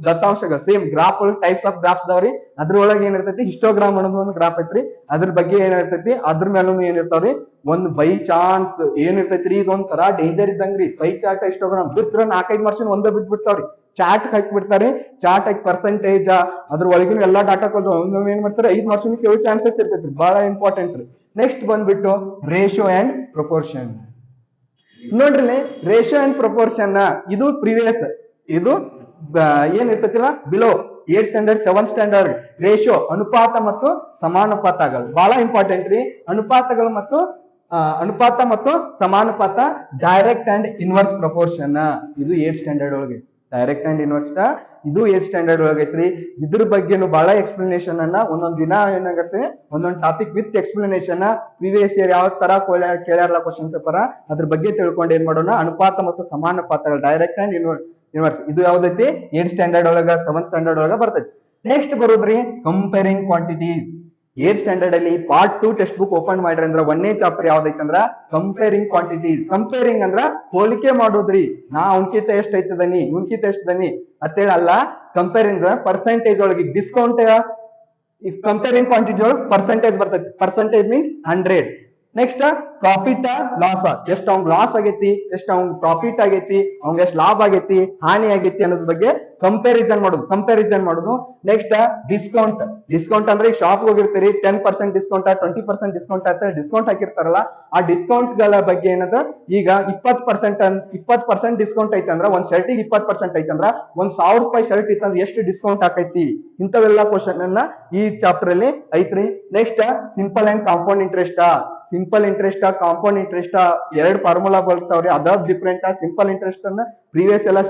ದತ್ತಾಂಶಗಳು same graph types of graph ಅದಾವ್ರಿ. ಅದ್ರೊಳಗೆ ಏನಿರ್ತೈತಿ? ಹಿಸ್ಟೋಗ್ರಾಮ್ ಅನ್ನೋದು ಒಂದು ಗ್ರಾಫ್ ಐತ್ರಿ. ಅದ್ರ ಬಗ್ಗೆ ಏನಿರ್ತೈತಿ? ಅದ್ರ ಮೇಲೂ ಏನಿರ್ತಾವ್ರಿ? ಒಂದು ಬೈ ಚಾನ್ಸ್ ಏನಿರ್ತೈತ್ರಿ? ಇದೊಂಥರ ಡೇಂಜರ್ ಇದ್ದಂಗ್ರಿ. ಪೈ ಚಾರ್ಟ್, ಹಿಸ್ಟೋಗ್ರಾಮ್ ಬಿದ್ರ 4-5 ಮಾರ್ಕ್ಸ್ ಒಂದೇ ಬಿದ್ದು ಬಿಡ್ತಾವ್ರಿ. ಚಾರ್ಟ್ ಹಾಕಿ ಬಿಡ್ತಾರೆ. ಚಾರ್ಟ್ ಹಾಕಿ ಪರ್ಸೆಂಟೇಜ್ ಅದ್ರ ಒಳಗಿನ ಎಲ್ಲಾ ಡಾಟಾ ಕೊಟ್ಟು ಏನ್ ಮಾಡ್ತಾರೆ? 5 ಮಾರ್ಕ್ಸ್ ಕೇಳೋ ಚಾನ್ಸಸ್ ಇರ್ತೈತ್ರಿ. ಬಹಳ ಇಂಪಾರ್ಟೆಂಟ್ ರೀ. ನೆಕ್ಸ್ಟ್ ಬಂದ್ಬಿಟ್ಟು ರೇಷಿಯೋ ಅಂಡ್ ಪ್ರಪೋರ್ಷನ್. ನೋಡ್ರಿ, ರೇಷಿಯೋ ಅಂಡ್ ಪ್ರಪೋರ್ಷನ್ ಇದು ಪ್ರೀವಿಯಸ್, ಇದು ಏನ್ ಇರ್ತೈತಿಲ್ಲ below 8th standard 7th standard. Ratio ಅನುಪಾತ ಮತ್ತು ಸಮಾನುಪಾತಗಳು ಬಹಳ ಇಂಪಾರ್ಟೆಂಟ್ ರೀ. ಅನುಪಾತ ಮತ್ತು ಸಮಾನುಪಾತ, ಡೈರೆಕ್ಟ್ ಅಂಡ್ ಇನ್ವರ್ಸ್ ಪ್ರಪೋರ್ಷನ್ ಇದು 8th ಸ್ಟ್ಯಾಂಡರ್ಡ್ ಒಳಗೆ. ಡೈರೆಕ್ಟ್ ಅಂಡ್ ಇನ್ವರ್ಸ್ ಇದು 8th ಸ್ಟ್ಯಾಂಡರ್ಡ್ ಒಳಗೈತ್ರಿ. ಇದ್ರ ಬಗ್ಗೆನು ಬಹಳ ಎಕ್ಸ್ಪ್ಲನೇಷನ್ ಅನ್ನ ಒಂದೊಂದ್ ದಿನ ಏನಾಗತ್ತೆ, ಒಂದೊಂದ್ topic with explanation. Previous year ಯಾವ ತರ ಕೇಳ್ಯಾರಲ್ಲ ಕ್ವಶನ್ ಪೇಪರ್, ಅದ್ರ ಬಗ್ಗೆ ತಿಳ್ಕೊಂಡು ಏನ್ ಮಾಡೋಣ? ಅನುಪಾತ ಮತ್ತು ಸಮಾನುಪಾತಗಳು, ಡೈರೆಕ್ಟ್ ಅಂಡ್ ಇನ್ವರ್ಸ್ ಇದು ಯಾವ್ದೈತಿ? 8th ಸ್ಟ್ಯಾಂಡರ್ಡ್ ಒಳಗ 7th ಸ್ಟ್ಯಾಂಡರ್ಡ್ ಒಳಗ ಬರ್ತೈತಿ. ನೆಕ್ಸ್ಟ್ ಬರೋದ್ರಿ ಕಂಪೇರಿಂಗ್ ಕ್ವಾಂಟಿಟೀಸ್. 8th ಸ್ಟ್ಯಾಂಡರ್ಡ್ ಅಲ್ಲಿ ಪಾರ್ಟ್ 2 ಟೆಕ್ಸ್ಟ್ ಬುಕ್ ಓಪನ್ ಮಾಡ್ರಿ ಅಂದ್ರ 1ನೇ ಚಾಪ್ಟರ್ ಯಾವ್ದೈತಿ ಅಂದ್ರ ಕಂಪೇರಿಂಗ್ ಕ್ವಾಂಟಿಟೀಸ್. ಕಂಪೇರಿಂಗ್ ಅಂದ್ರ ಹೋಲಿಕೆ ಮಾಡೋದ್ರಿ. ನಾ ಅವನ್ಕಿಂತ ಎಷ್ಟ್ ಐತದನಿ, ಇವನ್ಕಿಂತ ಎಷ್ಟದನಿ ಅಂತೇಳಿ ಅಲ್ಲ. ಕಂಪೇರಿಂಗ್ ಪರ್ಸೆಂಟೇಜ್ ಒಳಗೆ ಡಿಸ್ಕೌಂಟ್, ಕಂಪೇರಿಂಗ್ ಕ್ವಾಂಟಿಟಿ ಒಳಗೆ ಪರ್ಸೆಂಟೇಜ್ ಬರ್ತೈತಿ. Percentage means 100. Next profit loss, ಎಷ್ಟು ಅವ್ನ್ ಲಾಸ್ ಆಗೈತಿ, ಎಷ್ಟು ಅವ್ನ್ ಪ್ರಾಫಿಟ್ ಆಗೈತಿ, ಅವ್ನ್ ಎಷ್ಟು ಲಾಭ ಆಗೈತಿ, ಹಾನಿ ಆಗೈತಿ ಅನ್ನೋದ್ರ ಬಗ್ಗೆ ಕಂಪ್ಯಾರಿಸನ್ ಮಾಡುದು. Next discount. ಡಿಸ್ಕೌಂಟ್ ಅಂದ್ರೆ ಶಾಪ್ ಹೋಗಿರ್ತೀರಿ, 10% ಡಿಸ್ಕೌಂಟ್, 20% ಡಿಸ್ಕೌಂಟ್ ಅಂತ ಡಿಸ್ಕೌಂಟ್ ಹಾಕಿರ್ತಾರಲ್ಲ, ಆ ಡಿಸ್ಕೌಂಟ್ ಗಳ ಬಗ್ಗೆ ಏನದ, ಈಗ 20% ಡಿಸ್ಕೌಂಟ್ ಐತಂದ್ರ, ಒಂದ್ ಶರ್ಟಿಗೆ 20% ಐತಂದ್ರ, ಒಂದ್ 1000 ರೂಪಾಯಿ ಶರ್ಟ್ ಇತ್ತಂದ್ರೆ ಎಷ್ಟು ಡಿಸ್ಕೌಂಟ್ ಆಕೈತಿ, ಇಂಥವೆಲ್ಲ ಕ್ವಶನ್ ಅನ್ನ ಈ ಚಾಪ್ಟರ್ ಅಲ್ಲಿ ಐತ್ರಿ. Next simple and compound interest. Simple interest, compound interest ಎರಡು ಫಾರ್ಮುಲಾ ಬರ್ತಾವ್ರಿ. ಅದಾವ್ ಡಿಫ್ರೆಂಟ್. ಸಿಂಪಲ್ ಇಂಟ್ರೆಸ್ಟ್ ಅನ್ನ ಪ್ರೀವಿಯಸ್ ಎಲ್ಲ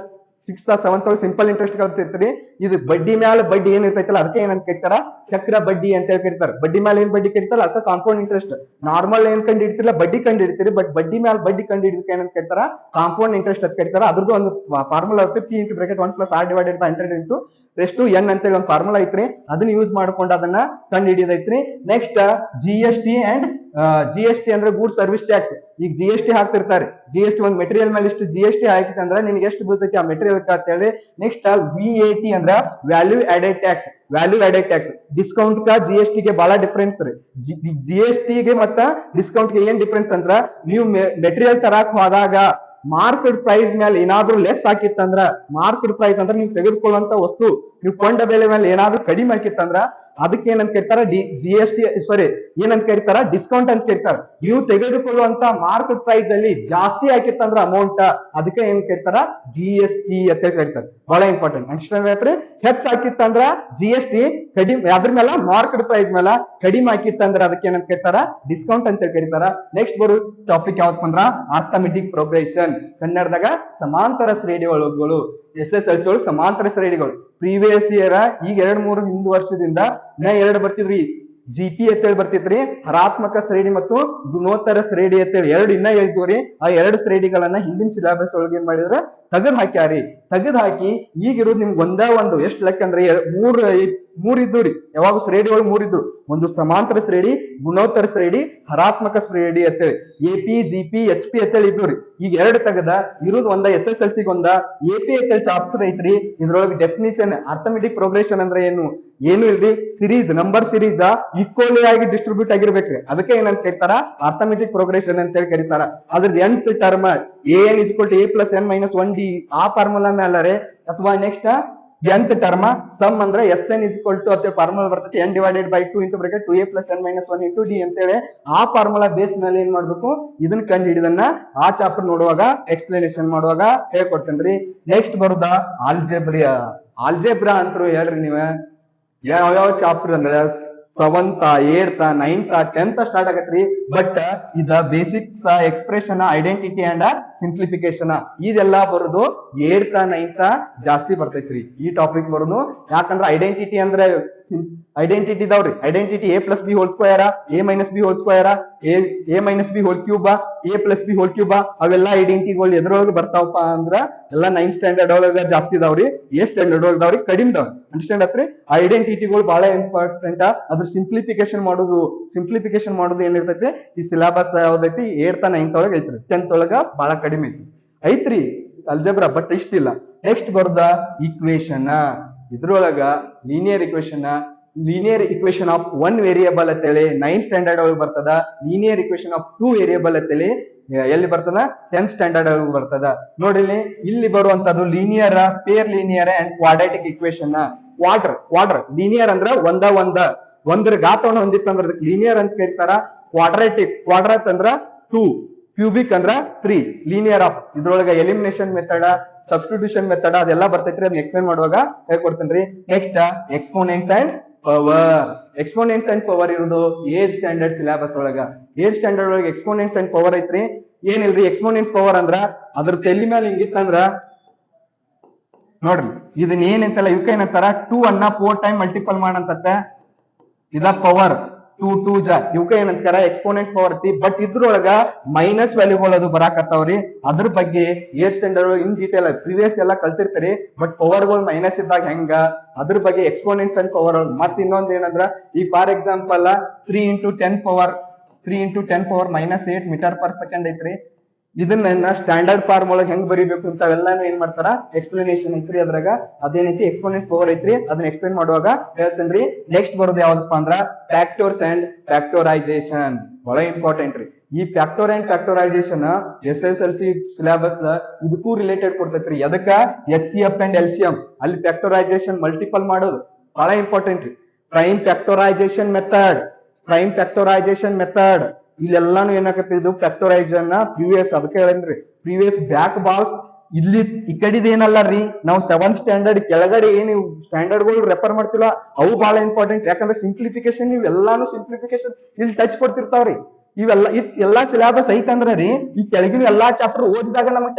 6th 7th ಸಿಂಪಲ್ ಇಂಟ್ರೆಸ್ಟ್ ಕಲ್ತಿರ್ತೀರಿ. ಇದು ಬಡ್ಡಿ ಮ್ಯಾಲ ಬಡ್ಡಿ ಏನಿರ್ತೈತಲ್ಲ ಅದಕ್ಕೆ ಏನಂತ ಕರಿತಾರ, ಚಕ್ರ ಬಡ್ಡಿ ಅಂತ ಹೇಳಿ ಕರಿತಾರ. ಬಡ್ಡಿ ಮ್ಯಾಲ ಏನ್ ಬಡ್ಡಿ ಕರಿತಾರ ಅದಕ್ಕೆ ಕಾಂಪೌಂಡ್ ಇಂಟ್ರೆಸ್ಟ್. ನಾರ್ಮಲ್ ಏನ್ ಕಂಡು ಹಿಡಿತಿರಲ್ಲ ಬಡ್ಡಿ ಕಂಡು ಹಿಡಿತೀರಿ, ಬಟ್ ಬಡ್ಡಿ ಮ್ಯಾಲ ಬಡ್ಡಿ ಕಂಡು ಹಿಡಿದಕ್ಕೆ ಏನಂತ ಕರಿತಾರ, ಕಾಂಪೌಂಡ್ ಇಂಟ್ರೆಸ್ಟ್ ಅಂತ ಕರಿತಾರ. ಅದ್ರದ್ದು ಒಂದು ಫಾರ್ಮುಲಾ ಇರುತ್ತೆ, P × ಬ್ರಾಕೆಟ್ 1 + R / 100 × N ಅಂತೇಳಿ ಒಂದು ಫಾರ್ಮುಲಾ ಐತ್ರಿ. ಅದನ್ನ ಯೂಸ್ ಮಾಡ್ಕೊಂಡು ಅದನ್ನ ಕಂಡು ಹಿಡಿದೈತ್ರಿ. ನೆಕ್ಸ್ಟ್ GST ಅಂಡ್ GST ಅಂದ್ರೆ ಗೂಡ್ ಸರ್ವಿಸ್ ಟ್ಯಾಕ್ಸ್. ಈಗ GST ಹಾಕ್ತಿರ್ತಾರೆ, GST ಒಂದು ಮೆಟೀರಿಯಲ್ ಮೇಲೆ ಇಷ್ಟು GST ಹಾಕಿತ್ತು ಅಂದ್ರೆ ನಿನ್ಗೆ ಎಷ್ಟು ಬೀಳ್ತೈತಿ ಆ ಮೆಟೀರಿಯಲ್ ಅಂತ ಹೇಳಿ. ನೆಕ್ಸ್ಟ್ VAT ಅಂದ್ರ ವ್ಯಾಲ್ಯೂ ಆಡೆಡ್ ಟ್ಯಾಕ್ಸ್. ಡಿಸ್ಕೌಂಟ್ ಗ GST ಗೆ ಬಹಳ ಡಿಫರೆನ್ಸ್ ರೀ. GST ಗೆ ಮತ್ತ ಡಿಸ್ಕೌಂಟ್ ಗೆ ಏನ್ ಡಿಫರೆನ್ಸ್ ಅಂದ್ರ, ನೀವು ಮೆಟೀರಿಯಲ್ ತರಾಕ್ ಹೋದಾಗ ಮಾರ್ಕೆಟ್ ಪ್ರೈಸ್ ಮೇಲೆ ಏನಾದ್ರೂ ಲೆಸ್ ಹಾಕಿತ್ತಂದ್ರ, ಮಾರ್ಕೆಟ್ ಪ್ರೈಸ್ ಅಂದ್ರೆ ನೀವು ತೆಗೆದುಕೊಳ್ಳುವಂತ ವಸ್ತು ನೀವು ಕೊಂಡ ಬೆಲೆ ಮೇಲೆ ಏನಾದ್ರೂ ಕಡಿಮೆ ಹಾಕಿತ್ತಂದ್ರ ಅದಕ್ಕೆ ಏನಂತ ಕರಿತಾರ, ಏನಂತ ಕರಿತಾರ, ಡಿಸ್ಕೌಂಟ್ ಅಂತ ಕರಿತಾರ. ನೀವು ತೆಗೆದುಕೊಳ್ಳುವಂತ ಮಾರ್ಕೆಟ್ ಪ್ರೈಸ್ ಅಲ್ಲಿ ಜಾಸ್ತಿ ಹಾಕಿತ್ತಂದ್ರ ಅಮೌಂಟ್, ಅದಕ್ಕೆ ಏನ್ ಕರಿತಾರ, GST ಅಂತ ಕರಿತಾರ. ಬಹಳ ಇಂಪಾರ್ಟೆಂಟ್. ನೆಕ್ಸ್ಟ್ ಹೆಚ್ಚು ಹಾಕಿತ್ತಂದ್ರ GST, ಕಡಿಮೆ ಅದ್ರ ಮೇಲೆ ಮಾರ್ಕೆಟ್ ಪ್ರೈಸ್ ಮೇಲೆ ಕಡಿಮೆ ಹಾಕಿತ್ತಂದ್ರ ಅದಕ್ಕೆ ಏನಂತ ಕರಿತಾರ, ಡಿಸ್ಕೌಂಟ್ ಅಂತ ಕರಿತಾರ. ನೆಕ್ಸ್ಟ್ ಬರೋ ಟಾಪಿಕ್ ಯಾವತ್ ಅಂದ್ರ ಅರ್ಥಮೆಟಿಕ್ ಪ್ರೋಗ್ರೆಷನ್. ಕನ್ನಡದಾಗ ಸಮಾಂತರ ಶ್ರೇಣಿಗಳು. SSLC ಒಳಗೆ ಸಮಾಂತರ ಶ್ರೇಣಿಗಳು. ಪ್ರೀವಿಯಸ್ ಇಯರ್ ಈಗ 2-3 ಹಿಂದ್ ವರ್ಷದಿಂದ ಎರಡು ಬರ್ತಿದ್ರಿ. GP ಅಂತೇಳಿ ಬರ್ತಿದ್ರಿ, ಹರಾತ್ಮಕ ಶ್ರೇಣಿ ಮತ್ತು ಗುಣೋತ್ತರ ಶ್ರೇಣಿ ಅಂತೇಳಿ ಎರಡು ಇನ್ನ ಹೇಳ್ತೀವ್ರಿ. ಆ ಎರಡು ಶ್ರೇಣಿಗಳನ್ನ ಹಿಂದಿನ ಸಿಲೆಬಸ್ ಒಳಗೆ ಏನ್ ಮಾಡಿದ್ರ, ತೆಗೆದು ಹಾಕಿ ಈಗಿರೋದು ನಿಮ್ಗೆ ಒಂದು ಎಷ್ಟು ಲೆಕ್ಕ ಅಂದ್ರೆ ಮೂರ್ ಇದ್ದು. ಯಾವಾಗ ಶ್ರೇಣಿ ಒಳಗೆ 3 ಇದ್ದು. ಒಂದು ಸಮಾಂತರ ಶ್ರೇಣಿ, ಗುಣೋತ್ತರ ಶ್ರೇಣಿ, ಹರಾತ್ಮಕ ಶ್ರೇಣಿ ಅಂತೇಳಿ AP, GP, HP ಅಂತೇಳಿ ಇದ್ದು. ಈಗ ಎರಡು ತೆಗದ ಇರೋದು ಒಂದ. SSLC ಒಂದ AP ಅಂತೇಳಿ ಚಾಪ್ಟರ್ ಐತ್ರಿ. ಇದ್ರೊಳಗೆ ಡೆಫಿನಿಷನ್, ಅರ್ಥಮೆಟಿಕ್ ಪ್ರೋಗ್ರೆಷನ್ ಅಂದ್ರೆ ಏನು ಇಲ್ರಿ, ಸಿರೀಸ್, ನಂಬರ್ ಸಿರೀಸ್ ಈಕ್ವಲಿ ಆಗಿ ಡಿಸ್ಟ್ರಿಬ್ಯೂಟ್ ಆಗಿರ್ಬೇಕ್ರಿ. ಅದಕ್ಕೆ ಏನಂತ ಕರಿತಾರ, ಅರ್ಥಮೆಟಿಕ್ ಪ್ರೋಗ್ರೆಷನ್ ಅಂತ ಹೇಳಿ ಕರಿತಾರ. ಅದ್ರದ್ದು nth term AN = A + N - 1D ಆ ಫಾರ್ಮುಲಾ ಮೇಲರೆ, ಅಥವಾ ನೆಕ್ಸ್ಟ್ nth ಟರ್ಮ್ ಸಮ್ ಅಂದ್ರೆ SN = ಫಾರ್ಮುಲಾ ಬರ್ತೈತಿ, N / 2 × bracket 2A + N - 1 × D ಅಂತೇಳಿ ಆ ಫಾರ್ಮುಲಾ ಬೇಸ್ ಮೇಲೆ ಏನ್ ಮಾಡ್ಬೇಕು, ಇದನ್ನ ಕಂಡು ಹಿಡಿದನ್ನ ಆ ಚಾಪ್ಟರ್ ನೋಡುವಾಗ ಎಕ್ಸ್ಪ್ಲನೇಷನ್ ಮಾಡುವಾಗ ಹೇಳ್ಕೊಡ್ತೇನ್ರಿ. ನೆಕ್ಸ್ಟ್ ಬರುದ ಆಲ್ಜೆಬ್ರಾ ಅಂತರು ಹೇಳ್ರಿ ನೀವ. ಯಾವ ಚಾಪ್ಟರ್ ಅಂದ್ರೆ 7th 8th 9th 10th start ಆಗತ್ರಿ. ಬಟ್ ಇದ basics, expression, identity and simplification ಇದೆಲ್ಲ ಬರುದು 8th 9th ಜಾಸ್ತಿ ಬರ್ತೈತ್ರಿ. ಈ ಟಾಪಿಕ್ ಬರುದು ಯಾಕಂದ್ರೆ ಐಡೆಂಟಿಟಿ ಅಂದ್ರೆ ಐಡೆಂಟಿಟಿ ಇದಾವ್ರಿ. Identity A + B whole square, A - B whole square, A - B whole cube, A + B whole cube, ಅವೆಲ್ಲ ಐಡೆಂಟಿಟಿಗಳು ಎದ್ರೊಳಗೆ ಬರ್ತಾವಪ್ಪ ಅಂದ್ರ ಎಲ್ಲ 9th ಸ್ಟ್ಯಾಂಡರ್ಡ್ ಒಳಗ ಜಾಸ್ತಿ ಇದಾವ್ರಿ. 8th ಸ್ಟ್ಯಾಂಡರ್ಡ್ ಒಳಗ ಇದಾವ್ರಿ, ಕಡಿಮೆ ಇದಾವ್ರಿ. ಅಂಡರ್ಸ್ಟ್ಯಾಂಡ್ ಆತ್ರಿ? ಐಡೆಂಟಿಟಿಗಳು ಬಹಳ ಇಂಪಾರ್ಟೆಂಟ್. ಅದ್ರ ಸಿಂಪ್ಲಿಫಿಕೇಶನ್ ಮಾಡೋದು ಏನಿರ್ತೈತಿ, ಈ ಸಿಲೆಬಸ್ ಯಾವ್ದೈತಿ 8th 9th ಒಳಗ ಐತ್ರಿ. 10th ಒಳಗ ಬಹಳ ಕಡಿಮೆ ಐತ್ರಿ ಅಲ್ಜೆಬ್ರಾ, ಬಟ್ ಇಷ್ಟಿಲ್ಲ. ನೆಕ್ಸ್ಟ್ ಬರುದ ಈಕ್ವೇಶನ್. ಇದ್ರೊಳಗ ಲೀನಿಯರ್ ಇಕ್ವೇಶನ್ ಆಫ್ 1 ವೇರಿಯಬಲ್ ಅಂತೇಳಿ 9th ಸ್ಟ್ಯಾಂಡರ್ಡ್ ಒಳಗೆ ಬರ್ತದ. ಲೀನಿಯರ್ ಇಕ್ವೇಶನ್ ಆಫ್ 2 ವೇರಿಯಬಲ್ ಅಂತೇಳಿ ಎಲ್ಲಿ ಬರ್ತದ, 10th ಸ್ಟ್ಯಾಂಡರ್ಡ್ ಒಳಗೆ ಬರ್ತದ. ನೋಡಿಲಿ, ಇಲ್ಲಿ ಬರುವಂತದ್ದು linear, pair linear and quadratic equation. ಕ್ವಾಡ್ರ ಲೀನಿಯರ್ ಅಂದ್ರ ಒಂದರ ಘಾತವನ್ನು ಹೊಂದಿತ್ತಂದ್ರ ಅದಕ್ಕೆ ಲೀನಿಯರ್ ಅಂತ ಕರೀತಾರ. ಕ್ವಾಡ್ರಾಟ್ ಅಂದ್ರ 2, ಕ್ಯೂಬಿಕ್ ಅಂದ್ರ 3. ಲೀನಿಯರ್ ಆಫ್ ಇದ್ರೊಳಗ ಎಲಿಮಿನೇಷನ್ ಮೆಥಡ್, ಸಬ್ಸ್ಟಿಟ್ಯೂಷನ್ ಮೆಥಡ್ ಅದೆಲ್ಲ ಬರ್ತೈತ್ರಿ. ಅದನ್ನ ಎಕ್ಸ್ಪ್ಲೇನ್ ಮಾಡುವಾಗ ಹೇಳ್ಕೊಡ್ತೇನ್ರಿ. ನೆಕ್ಸ್ಟ್ ಎಕ್ಸ್ಪೋನೆಂಟ್ಸ್ ಅಂಡ್ ಪವರ್ ಇರುವುದು 8th ಸ್ಟ್ಯಾಂಡರ್ಡ್ ಸಿಲೆಬಸ್ ಒಳಗ. 8th ಸ್ಟ್ಯಾಂಡರ್ಡ್ ಒಳಗೆ ಎಕ್ಸ್ಪೋನೆಂಟ್ಸ್ ಅಂಡ್ ಪವರ್ ಐತ್ರಿ. ಏನಿಲ್ರಿ, ಎಕ್ಸ್ಪೋನೆಂಟ್ಸ್ ಪವರ್ ಅಂದ್ರ ಅದ್ರ ತೆಲಿ ಮೇಲೆ ಹಿಂಗಿತ್ತಂದ್ರ ನೋಡ್ರಿ, ಇದನ್ನ ಏನಂತಲ್ಲ ಇವಕ್ಕ ಏನಂತಾರ, 2 ಅನ್ನ 4 ಟೈಮ್ ಮಲ್ಟಿಪಲ್ ಮಾಡಂತ ಇದ ಪವರ್. 2 2 ಇವಕ್ಕ ಏನಂತಾರ ಎಕ್ಸ್ಪೋನೆಂಟ್ ಪವರ್ ಐತಿ. ಬಟ್ ಇದ್ರೊಳಗ ಮೈನಸ್ ವ್ಯಾಲ್ಯೂಗಳು ಅದು ಬರಾಕತ್ತಾವ್ರಿ. ಅದ್ರ ಬಗ್ಗೆ 8th standard in detail previous ಎಲ್ಲ ಕಲ್ತಿರ್ತೀರಿ. ಬಟ್ ಪವರ್ಗಳು ಮೈನಸ್ ಇದ್ದಾಗ ಹೆಂಗ, ಅದ್ರ ಬಗ್ಗೆ ಎಕ್ಸ್ಪೋನೆಂಟ್ಸ್ ಅಂಡ್ ಪವರ್. ಮತ್ ಇನ್ನೊಂದ್ ಏನಂದ್ರ, ಈ ಫಾರ್ ಎಕ್ಸಾಂಪಲ್ 3 × 10 ಪವರ್ -8 m/s ಐತ್ರಿ. ಇದನ್ನ ಸ್ಟ್ಯಾಂಡರ್ಡ್ ಫಾರ್ಮ್ ಒಳಗೆ ಹೆಂಗ್ ಬರೀಬೇಕು ಅಂತ ಅವೆಲ್ಲಾನು ಏನ್ ಮಾಡ್ತಾರ, ಎಕ್ಸ್ಪ್ಲನೇಷನ್ ಐತ್ರಿ. ಅದ್ರಾಗ ಅದೇನೈತಿ ಎಕ್ಸ್ಪೋನೆಂಟ್ ಪವರ್ ಐತ್ರಿ. ಅದನ್ನ ಎಕ್ಸ್ಪ್ಲೇನ್ ಮಾಡುವಾಗ ಹೇಳ್ತೇನ್ರಿ. ನೆಕ್ಸ್ಟ್ ಬರೋದು ಯಾವ್ದಪ್ಪ ಅಂದ್ರ ಫ್ಯಾಕ್ಟರ್ಸ್ ಅಂಡ್ ಫ್ಯಾಕ್ಟರೈಸೇಷನ್. ಬಹಳ ಇಂಪಾರ್ಟೆಂಟ್ ರೀ. ಈ factor and factorisation SSLC syllabus ಇದಕ್ಕೂ ರಿಲೇಟೆಡ್ ಕೊಡ್ತೈತ್ರಿ. ಎದಕ್ಕ HCF ಅಂಡ್ LCM ಅಲ್ಲಿ ಫ್ಯಾಕ್ಟರೈಸೇಷನ್ ಮಲ್ಟಿಪಲ್ ಮಾಡೋದು ಬಹಳ ಇಂಪಾರ್ಟೆಂಟ್ ರೀ. ಪ್ರೈಮ್ ಫ್ಯಾಕ್ಟರೈಸೇಷನ್ ಮೆಥಡ್ ಇಲ್ಲೆಲ್ಲಾನು ಏನಾಗತ್ತೆ, ಇದು ಫ್ಯಾಕ್ಟರೈಸೇಷನ್ ಪ್ರಿವಿಯಸ್, ಅದಕ್ಕೆ ಹೇಳೇನ್ರಿ ಪ್ರಿವಿಯಸ್ ಬ್ಯಾಕ್ ಬಾಕ್ಸ್. ಇಲ್ಲಿ ಈ ಕಡಿದ ಏನಲ್ಲ ರೀ, ನಾವು 7th ಸ್ಟ್ಯಾಂಡರ್ಡ್ ಕೆಳಗಡೆ ಏನು ಸ್ಟ್ಯಾಂಡರ್ಡ್ ಗಳು ರೆಫರ್ ಮಾಡ್ತಿಲ್ಲ ಅವು ಬಹಳ ಇಂಪಾರ್ಟೆಂಟ್. ಯಾಕಂದ್ರೆ ಸಿಂಪ್ಲಿಫಿಕೇಶನ್ ಇವೆಲ್ಲಾನು ಸಿಂಪ್ಲಿಫಿಕೇಶನ್ ಇಲ್ಲಿ ಟಚ್ ಕೊಡ್ತಿರ್ತಾವ್ರಿ. ಎಲ್ಲಾ ಸಿಲೆಬಸ್ ಐತಂದ್ರ ರೀ, ಈ ಕೆಳಗಿನ ಎಲ್ಲಾ ಚಾಪ್ಟರ್ ಓದಿದಾಗ ನಮಗೆ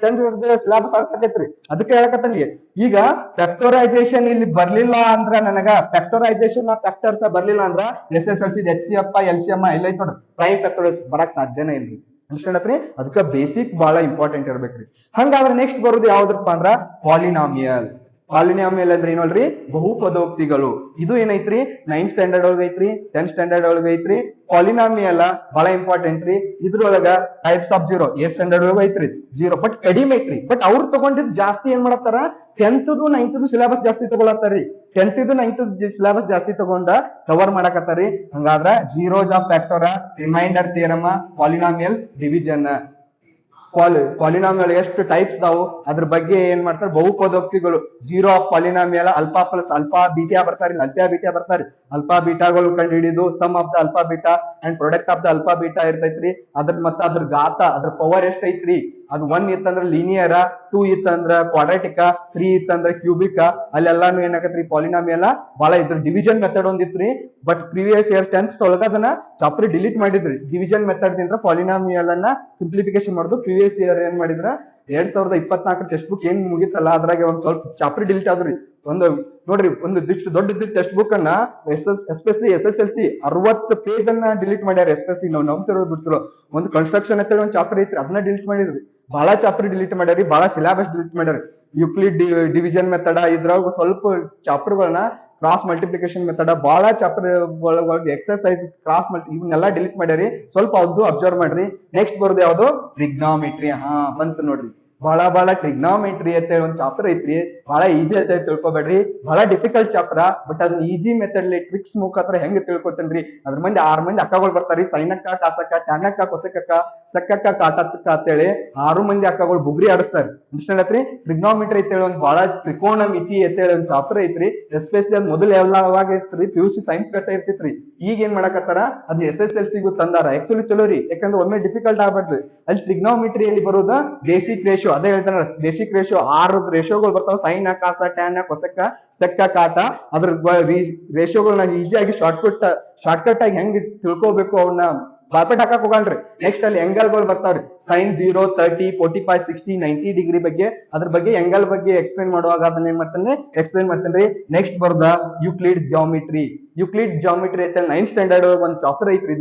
ಟೆಂತ್ ಸಿಲೆಬಸ್ ಆಗ್ತೈತ್ರಿ. ಅದಕ್ಕೆ ಹೇಳಕತ್ತಂಗಿ ಈಗ ಫ್ಯಾಕ್ಟರೈಸೇಷನ್ ಇಲ್ಲಿ ಬರ್ಲಿಲ್ಲ ಅಂದ್ರ, ನನಗ ಫ್ಯಾಕ್ಟರೈಸೇಷನ್ ಫ್ಯಾಕ್ಟರ್ಸ್ ಬರ್ಲಿಲ್ಲ ಅಂದ್ರ SSLC HCF LCM ಎಲ್ಲ ಐತ್ ನೋಡ್ರಿ, ಪ್ರೈಮ್ ಫ್ಯಾಕ್ಟರೈಸ್ ಬರಕ್ ಸಾಧ್ಯನೇ ಇಲ್ರಿ. ಅನ್ಸ್ಕೊಂಡತ್ರಿ? ಅದಕ್ಕ ಬೇಸಿಕ್ ಬಹಳ ಇಂಪಾರ್ಟೆಂಟ್ ಇರ್ಬೇಕ್ರಿ. ಹಂಗಾದ್ರೆ ನೆಕ್ಸ್ಟ್ ಬರೋದು ಯಾವ್ದಪ್ಪ ಅಂದ್ರ ಪಾಲಿನಾಮಿಯಲ್. ಪಾಲಿನಾಮಿಯಲ್ ಅಂದ್ರೆ ಏನಲ್ರಿ, ಬಹುಪದೋಕ್ತಿಗಳು. ಇದು ಏನೈತ್ರಿ 9th ಸ್ಟ್ಯಾಂಡರ್ಡ್ ಒಳಗ ಐತ್ರಿ, 10th ಸ್ಟ್ಯಾಂಡರ್ಡ್ ಒಳಗ ಐತ್ರಿ. ಪಾಲಿನಾಮಿಯಲ್ ಬಹಳ ಇಂಪಾರ್ಟೆಂಟ್ ರೀ. ಇದ್ರೊಳಗ types of zero 8th standard ಒಳಗ ಐತ್ರಿ ಜೀರೋ, ಬಟ್ ಕಡಿಮೆ ಐತ್ರಿ. ಬಟ್ ಅವ್ರು ತಗೊಂಡಿದ್ ಜಾಸ್ತಿ ಏನ್ ಮಾಡತ್ತಾರ, 10th 9th ಸಿಲೆಬಸ್ ಜಾಸ್ತಿ ತಗೊಳತ್ತಾರ್ರಿ. 10th 9th ಸಿಲೆಬಸ್ ಜಾಸ್ತಿ ತಗೊಂಡ ಕವರ್ ಮಾಡಕತ್ತಾರಿ. ಹಂಗಾದ್ರ zeros of factor, remainder theorem, polynomial division. Polynomial ಎಷ್ಟು ಟೈಪ್ಸ್ ಅದಾವು ಅದ್ರ ಬಗ್ಗೆ ಏನ್ ಮಾಡ್ತಾರೆ, ಬಹುಪದೋಕ್ತಿಗಳು. Zero of polynomial alpha plus alpha beta ಬರ್ತಾರಿ, ಅಲ್ಫಾ ಬೀಟಾ ಬರ್ತಾರಿ. ಅಲ್ಫಾ ಬೀಟಾಗಳು ಕಂಡು ಹಿಡಿದು sum of the alpha beta and product of the alpha beta ಇರ್ತೈತ್ರಿ. ಅದ್ರ ಮತ್ತ ಅದ್ರ ಗಾತ, ಅದ್ರ ಪವರ್ ಎಷ್ಟ್ ಐತ್ರಿ, ಅದು 1 ಇತ್ತಂದ್ರ ಲೀನಿಯರ, 2 ಇತ್ತಂದ್ರ ಕ್ವಾಡ್ರಾಟಿಕ, 3 ಇತ್ತಂದ್ರ ಕ್ಯೂಬಿಕ. ಅಲ್ಲೆಲ್ಲಾನು ಏನಾಗತ್ರಿ, ಪಾಲಿನಾಮಿಯಲ್ ಬಹಳ ಇದ್ರ. ಡಿವಿಷನ್ ಮೆಥಡ್ ಒಂದಿತ್ರಿ, ಬಟ್ ಪ್ರೀವಿಯಸ್ ಇಯರ್ 10th ಒಳಗ ಅದನ್ನ ಚಾಪ್ಟರ್ ಡಿಲೀಟ್ ಮಾಡಿದ್ರಿ. ಡಿವಿಷನ್ ಮೆಥಡ್ ದಿಂದ ಪಾಲಿನಾಮಿಯಲ್ ಅನ್ನ ಸಿಂಪ್ಲಿಫಿಕೇಶನ್ ಮಾಡುದು. ಪ್ರೀವಿಯಸ್ ಇಯರ್ ಏನ್ ಮಾಡಿದ್ರ, 2024 ಟೆಕ್ಸ್ಟ್ ಬುಕ್ ಏನ್ ಮುಗಿತಲ್ಲ ಅದ್ರಾಗೆ ಒಂದ್ ಸ್ವಲ್ಪ ಚಾಪ್ಟರ್ ಡಿಲೀಟ್ ಆದ್ರಿ. ಒಂದು ನೋಡ್ರಿ, ಒಂದು ದೊಡ್ಡ ಟೆಕ್ಸ್ಟ್ ಬುಕ್ ಅನ್ನ ಎಸ್ಪೆಷಲಿ SSLC 60 ಪೇಜ್ ಅನ್ನ ಡಿಲೀಟ್ ಮಾಡ್ಯಾರ. ಎಸ್ಪೆಷಲಿ ನಾವು ನಂಬ್ತಿರೋ ಬಿಡ್ತಿರೋ ಒಂದು ಕನ್ಸ್ಟ್ರಕ್ಷನ್ ಅಂತ ಒಂದು ಚಾಪ್ಟರ್ ಐತ್ರಿ, ಅದನ್ನ ಡಿಲೀಟ್ ಮಾಡಿದ್ರಿ. ಬಹಳ ಚಾಪ್ಟರ್ ಡಿಲೀಟ್ ಮಾಡ್ಯಾರಿ, ಬಹಳ ಸಿಲೆಬಸ್ ಡಿಲೀಟ್ ಮಾಡ್ಯಾರಿ. ಯುಕ್ಲಿಡ್ ಡಿವಿಷನ್ ಮೆಥಡ್, ಇದ್ರಾಗ ಸ್ವಲ್ಪ ಚಾಪ್ಟರ್ ಗಳನ್ನ ಕ್ರಾಸ್ ಮಲ್ಟಿಪ್ಲಿಕೇಶನ್ ಮೆಥಡ್, ಬಹಳ ಚಾಪ್ಟರ್ ಒಳಗೆ ಎಕ್ಸರ್ಸೈಸ್, ಕ್ರಾಸ್ ಇವನ್ನೆಲ್ಲ ಡಿಲೀಟ್ ಮಾಡ್ಯಾರಿ. ಸ್ವಲ್ಪ ಅದು ಅಬ್ಸರ್ವ್ ಮಾಡ್ರಿ. ನೆಕ್ಸ್ಟ್ ಬರೋದು ಯಾವ್ದು, ಟ್ರಿಗ್ನಾಮಿಟ್ರಿ. ಬಂತು ನೋಡ್ರಿ, ಬಹಳ ಟ್ರಿಗ್ನಾಮಿಟ್ರಿ ಅಂತ ಹೇಳಿ ಒಂದು ಚಾಪ್ಟರ್ ಐತ್ರಿ. ಬಹಳ ಈಜಿ ಅಂತ ತಿಳ್ಕೊಬೇಡ್ರಿ, ಬಹಳ ಡಿಫಿಕಲ್ಟ್ ಚಾಪ್ಟರ್. ಬಟ್ ಅದನ್ನ ಈಜಿ ಮೆಥಡ್ ಟ್ರಿಕ್ಸ್ ಮುಖಾಂತರ ಹೆಂಗ್ ತಿಳ್ಕೊತೇನ್ರಿ. ಅದ್ರ ಮಂದಿ 6 ಮಂದಿ ಅಕ್ಕಗಳು ಬರ್ತಾರಿ, ಸೈನಕ್ಕ, ಕಾಸಕ್ಕ, ಟ್ಯಾನಕ್ಕ, ಕೊಸಕ್ಕಕ್ಕ, ಸಕ್ಕಕ್ಕ, ಕಾಟಕ್ಕ ಅಂತೇಳಿ 6 ಮಂದಿ ಅಕ್ಕಗಳು ಬುಗ್ರಿ ಆಡಿಸ್ತಾರೆ. ಅನ್ಸ್ಕೊಂಡತ್ರಿ? ಟ್ರಿಗ್ನಾಮಿಟ್ರಿ ಅಂತ ಹೇಳಿ ಒಂದು ಬಹಳ ತ್ರಿಕೋಣಮಿತಿ ಅಂತ ಹೇಳಿ ಒಂದು ಚಾಪ್ಟರ್ ಐತ್ರಿ. ಎಸ್ಪೆಷಲಿ ಅದ್ ಮೊದಲು ಯಾವಾಗ ಇರ್ತ್ರಿ, PUC ಸೈನ್ಸ್ ಕಟ್ಟ ಇರ್ತಿತ್ರಿ. ಈಗ ಏನ್ ಮಾಡಕತ್ತಾರ, ಅದ್ SSLC ಗೂ ತಂದಾರ. ಆಕ್ಚುಲಿ ಚಲೋ ರೀ, ಯಾಕಂದ್ರೆ ಒಮ್ಮೆ ಡಿಫಿಕಲ್ಟ್ ಆಗ್ಬಾರ್ದು. ಅಲ್ಲಿ ಟ್ರಿಗ್ನಾಮಿಟ್ರಿಯಲ್ಲಿ ಬರೋದ ಬೇಸಿಕ್ ರೇಷಿಯೋ, ಅದೇ ಹೇಳ್ತಾರ ಬೇಸಿಕ್ ರೇಷಿಯೋ. 6 ರೇಷಿಯೋಗಳು ಬರ್ತಾವ, ಸೈನ್, ಕಾಸ, ಟ್ಯಾನ್, ಕೊಸಕ್ಕ, ಸಕ್ಕ, ಕಾಟ. ಅದ್ರ ರೇಷಿಯೋಗಳನ್ನ ಈಸಿಯಾಗಿ ಶಾರ್ಟ್ಕಟ್ ಆಗಿ ಹೆಂಗ್ ತಿಳ್ಕೋಬೇಕು ಅವನ್ನ ಬಾಪೆಟ್ ಹಾಕಕ್ ಹೋಗಲ್ರಿ. ನೆಕ್ಸ್ಟ್ ಅಲ್ಲಿ ಎಂಗಲ್ಗಳು ಬರ್ತಾವ್ರಿ, ಸೈನ್ 0, 30, 45, 60, 90 ಡಿಗ್ರಿ ಬಗ್ಗೆ. ಅದ್ರ ಬಗ್ಗೆ ಎಂಗಲ್ ಬಗ್ಗೆ ಎಕ್ಸ್ಪ್ಲೇನ್ ಮಾಡುವಾಗ ಅದನ್ನ ಏನ್ ಮಾಡ್ತಾನೆ, ಎಕ್ಸ್ಪ್ಲೇನ್ ಮಾಡ್ತೇನ್ರಿ. ನೆಕ್ಸ್ಟ್ ಬರೋದ ಯುಕ್ಲಿಡ್ ಜಾಮಿಟ್ರಿ. ಅಂತ 9th ಸ್ಟ್ಯಾಂಡರ್ಡ್ ಒಂದ್ ಚಾಪ್ಟರ್ ಐತ್ರಿ.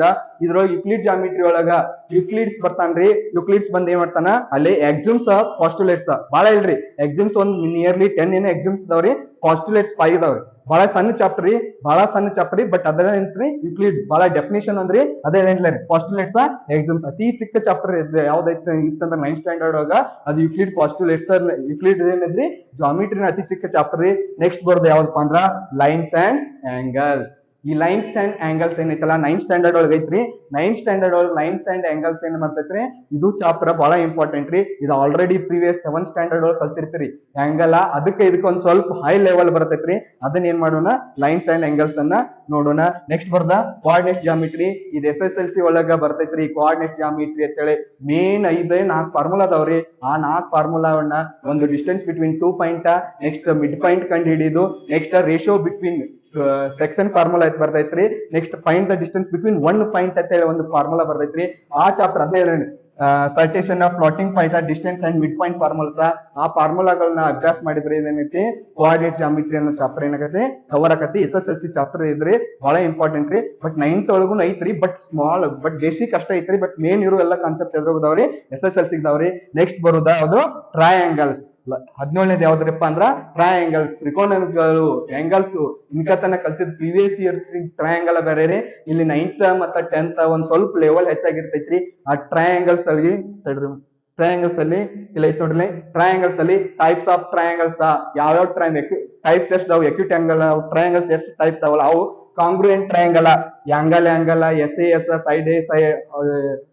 ಇದ್ರೊಳಗ ಯುಕ್ಲಿಡ್ ಜಾಮಿಟ್ರಿ ಒಳಗ ಯುಕ್ಲಿಡ್ಸ್ ಬರ್ತಾನ್ರಿ. ಯುಕ್ಲಿಡ್ಸ್ ಬಂದ್ ಏನ್ ಮಾಡ್ತಾನ, ಅಲ್ಲಿ ಎಕ್ಸಿಮ್ಸ್, ಪಾಸ್ಟುಲೇಟ್ಸ್ ಬಹಳ ಇಲ್ರಿ. ಎಕ್ಸಿಮ್ಸ್ ಒಂದ್ ನಿಯರ್ಲಿ 10 ಏನೋ ಎಕ್ಸಿಮ್ಸ್ ಇದಾವ್ರಿ, ಪಾಸ್ಟುಲೇಟ್ಸ್ 5 ಇದಾವ್ರಿ. ಬಹಳ ಸಣ್ಣ ಚಾಪ್ಟರ್ ರೀ. ಬಟ್ ಅದ್ರ ಏನ್ರಿ, ಯುಕ್ಲಿಡ್ ಬಹಳ ಡೆಫಿನೇಷನ್ ಅಂದ್ರಿ ಅದೇ ಏನಿಲ್ಲ ರೀ, ಪಾಸ್ಟುಲೇಟ್ಸ್, ಎಕ್ಸಿಮ್ಸ್. ಅತಿ ಚಿಕ್ಕ ಚಾಪ್ಟರ್ ಯಾವ್ದೈತೆ ಇತ್ತಂದ್ರ 9th ಸ್ಟ್ಯಾಂಡರ್ಡ್ ಒಳಗ ಅದು ಯುಕ್ಲಿಡ್ ಪಾಸ್ಟುಲೇಟ್ಸ್. ಯುಕ್ಲಿಡ್ ಏನಿದ್ರಿ ಜಾಮಿಟ್ರಿನ ಅತಿ ಚಿಕ್ಕ ಚಾಪ್ಟರ್ ರೀ. ನೆಕ್ಸ್ಟ್ ಬರೋದು ಯಾವ್ದಪ್ಪ ಅಂದ್ರ ಲೈನ್ಸ್ ಅಂಡ್ ಆಂಗಲ್ಸ್. ಈ ಲೈನ್ಸ್ ಅಂಡ್ ಆಂಗಲ್ಸ್ ಏನೈತಲ್ಲ 9th ಸ್ಟ್ಯಾಂಡರ್ಡ್ ಒಳಗ ಐತ್ರಿ. 9th ಸ್ಟ್ಯಾಂಡರ್ಡ್ ಒಳಗ ಲೈನ್ಸ್ ಅಂಡ್ ಆಂಗಲ್ಸ್ ಏನ್ ಮಾಡ್ತೈತ್ರಿ, ಇದು ಚಾಪ್ಟರ್ ಬಹಳ ಇಂಪಾರ್ಟೆಂಟ್ ರೀ. ಇದು ಆಲ್ರೆಡಿ ಪ್ರೀವಿಯಸ್ 7th ಸ್ಟ್ಯಾಂಡರ್ಡ್ ಒಳಗೆ ಕಲ್ತಿರ್ತೀರಿ ಆಂಗಲ್. ಅದಕ್ಕೆ ಇದಕ್ಕೆ ಒಂದ್ ಸ್ವಲ್ಪ ಹೈ ಲೆವೆಲ್ ಬರ್ತೈತ್ರಿ. ಅದನ್ನ ಏನ್ ಮಾಡೋಣ, ಲೈನ್ಸ್ ಅಂಡ್ ಆಂಗಲ್ಸ್ ಅನ್ನ ನೋಡೋಣ. ನೆಕ್ಸ್ಟ್ ಬರ್ದ ಕೋಆರ್ಡಿನೇಟ್ ಜಾಮಿಟ್ರಿ. ಇದು SSLC ಒಳಗ ಬರ್ತೈತ್ರಿ ಕೋಆರ್ಡಿನೇಟ್ ಜಾಮಿಟ್ರಿ ಅಂತೇಳಿ. ಮೇನ್ 4 ಫಾರ್ಮುಲಾ ಅದಾವ್ರಿ. ಆ 4 ಫಾರ್ಮುಲಾವನ್ನ, ಒಂದು distance between 2 point, next mid point ಕಂಡು ಹಿಡಿದು, next ratio between section formula ಬರ್ತೈತ್ರಿ. Next find the distance between 1 point ಅಂತ ಹೇಳಿ ಒಂದು ಫಾರ್ಮುಲಾ ಬರ್ತೈತ್ರಿ. ಆ ಚಾಪ್ಟರ್ ಅದೇ ಹೇಳಿ, ಸರ್ಟೇಷನ್ of floating point, distance and mid point formulas. ಆ ಫಾರ್ಮುಲಾಗಳನ್ನ ಅಭ್ಯಾಸ ಮಾಡಿದ್ರೆ ಏನೈತಿ, ಕೋಆರ್ಡಿನೇಟ್ ಜಾಮಿಟ್ರಿ ಅನ್ನೋ ಚಾಪ್ಟರ್ ಏನಾಗತ್ತೆ, ಕವರ್ ಆಗತ್ತೆ. SSLC ಚಾಪ್ಟರ್ ಇದ್ರಿ ಬಹಳ ಇಂಪಾರ್ಟೆಂಟ್ ರೀ. ಬಟ್ 9th ಒಳಗೂ ಐತ್ರಿ, ಬಟ್ ಸ್ಮಾಲ್, ಬಟ್ ಬೇಸಿಕ್ ಅಷ್ಟೇ ಐತ್ರಿ. ಬಟ್ ಮೇನ್ ಇರೋ ಎಲ್ಲ ಕಾನ್ಸೆಪ್ಟ್ ಎದ್ರೋಗದಾವ್ರಿ, SSLC ಇದಾವ್ರಿ. ನೆಕ್ಸ್ಟ್ ಬರುದ ಅದು ಟ್ರಯಾಂಗಲ್ಸ್. 17ನೇದು ಯಾವ್ದ್ರಪ್ಪ ಅಂದ್ರ ಟ್ರಯಾಂಗಲ್ಸ್, ತ್ರಿಕೋನಗಳು, ಆಂಗಲ್ಸ್. ಇನ್ಕತನ ಕಲ್ತಿದ್ ಪ್ರೀವಿಯಸ್ ಇಯರ್ ಟ್ರಯಾಂಗಲ್ ಬೇರೆ ರೀ. ಇಲ್ಲಿ 9th ಮತ್ತು 10th ಒಂದ್ ಸ್ವಲ್ಪ ಲೆವೆಲ್ ಹೆಚ್ಚಾಗಿರ್ತೈತ್ರಿ. ಆ ಟ್ರಯಾಂಗಲ್ಸ್ ಅಲ್ಲಿ ತಡ್ರಿ, ಟ್ರಯಾಂಗಲ್ಸ್ ಅಲ್ಲಿ ಇಲ್ಲ ಐತ್ ನೋಡ್ರಿ ಟ್ರಯಾಂಗಲ್ಸ್ ಅಲ್ಲಿ ಟೈಪ್ಸ್ ಆಫ್ ಟ್ರಯಾಂಗಲ್ಸ್ ಯಾವ್ಯಾವ ಟೈಪ್ಸ್ ಎಷ್ಟು ಅದಾವ ಎಕ್ಯೂಟ್ ಆಂಗಲ್ ಟ್ರಯಾಂಗಲ್ಸ್ ಎಷ್ಟು ಟೈಪ್ಸ್ ಅದಾವಲ್ಲ ಅವು congruent triangle angle S A S side A side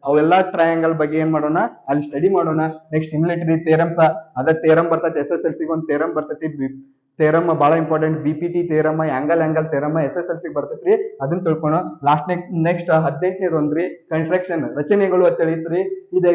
ಅವೆಲ್ಲಾ ಟ್ರಯಾಂಗಲ್ ಬಗ್ಗೆ ಏನ್ ಮಾಡೋಣ ಅಲ್ಲಿ ಸ್ಟಡಿ ಮಾಡೋಣ. ನೆಕ್ಸ್ಟ್ ಸಿಮ್ಯುಲೇಟರಿ ಥಿಯರಮ್ಸ್ ಅದ ಥಿಯರಮ್ ಬರ್ತೈತಿ ಎಸ್ ಎಸ್ ಎಲ್ ಸಿ ಒಂದು ಥಿಯರಮ್ ಬರ್ತೈತಿ ಥಿಯರಮ್ ಬಹಳ important BPT theorem angle theorem S S L C ಬರ್ತೈತ್ರಿ ಅದನ್ನ ತಿಳ್ಕೊಣ. ನೆಕ್ಸ್ಟ್ 18ನೇದು ಒಂದ್ರಿ ಕನ್ಸ್ಟ್ರಕ್ಷನ್ ರಚನೆಗಳು ಅಂತ ಹೇಳಿದ್ರಿ ಇದು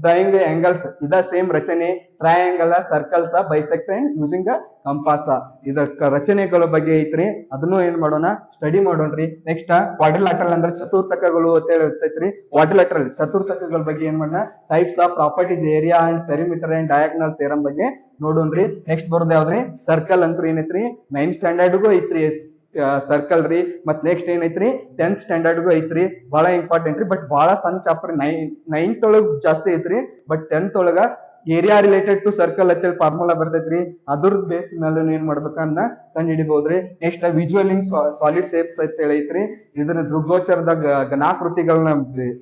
ಡ್ರಾಯಿಂಗ್ ಆಂಗಲ್ಸ್ ಇದ ಸೇಮ್ ರಚನೆ triangle circles bisect and using compass ಇದ ರಚನೆಗಳ ಬಗ್ಗೆ ಐತ್ರಿ ಅದನ್ನು ಏನ್ ಮಾಡೋಣ ಸ್ಟಡಿ ಮಾಡೋಣ್ರಿ. ನೆಕ್ಸ್ಟ್ ಕ್ವಾಡ್ರಿಲ್ಯಾಟರಲ್ ಅಂದ್ರೆ ಚತುರ್ಥಕಗಳು ಅಂತ ಹೇಳಿ ಇರ್ತೈತ್ರಿ. ಕ್ವಾಡ್ರಿಲ್ಯಾಟರಲ್ ಚತುರ್ಥಕಗಳ ಬಗ್ಗೆ ಏನ್ ಮಾಡೋಣ types of properties area and perimeter and diagonal theorem ಬಗ್ಗೆ ನೋಡೋಣ್ರಿ. ನೆಕ್ಸ್ಟ್ ಬರೋದ್ ಯಾವ್ದ್ರಿ ಸರ್ಕಲ್ ಅಂತ ಏನೈತ್ರಿ 9th ಸ್ಟ್ಯಾಂಡರ್ಡ್ಗೂ ಐತ್ರಿ ಸರ್ಕಲ್ ರೀ. ಮತ್ ನೆಕ್ಸ್ಟ್ ಏನೈತ್ರಿ 10th ಸ್ಟ್ಯಾಂಡರ್ಡ್ಗೂ ಐತ್ರಿ ಬಹಳ ಇಂಪಾರ್ಟೆಂಟ್ ರೀ. ಬಟ್ ಬಹಳ ಸಣ್ಣ ಚಾಪ್ಟರ್ 9th ಒಳಗ್ ಜಾಸ್ತಿ ಐತ್ರಿ ಬಟ್ 10th ಒಳಗ ಏರಿಯಾ ರಿಲೇಟೆಡ್ ಟು ಸರ್ಕಲ್ ಅಂತೇಳಿ ಫಾರ್ಮುಲಾ ಬರ್ತೈತ್ರಿ ಅದ್ರ ಬೇಸ್ ಮೇಲೆ ಏನ್ ಮಾಡ್ಬೇಕನ್ನ ಕಂಡು ಹಿಡಿಬಹುದ್ರಿ. Next visual in solid shapes ಅಂತ ಹೇಳಿ ಐತ್ರಿ ಇದನ್ನ ದೃಗ್ಗೋಚರದ ಘನಾಕೃತಿಗಳನ್ನ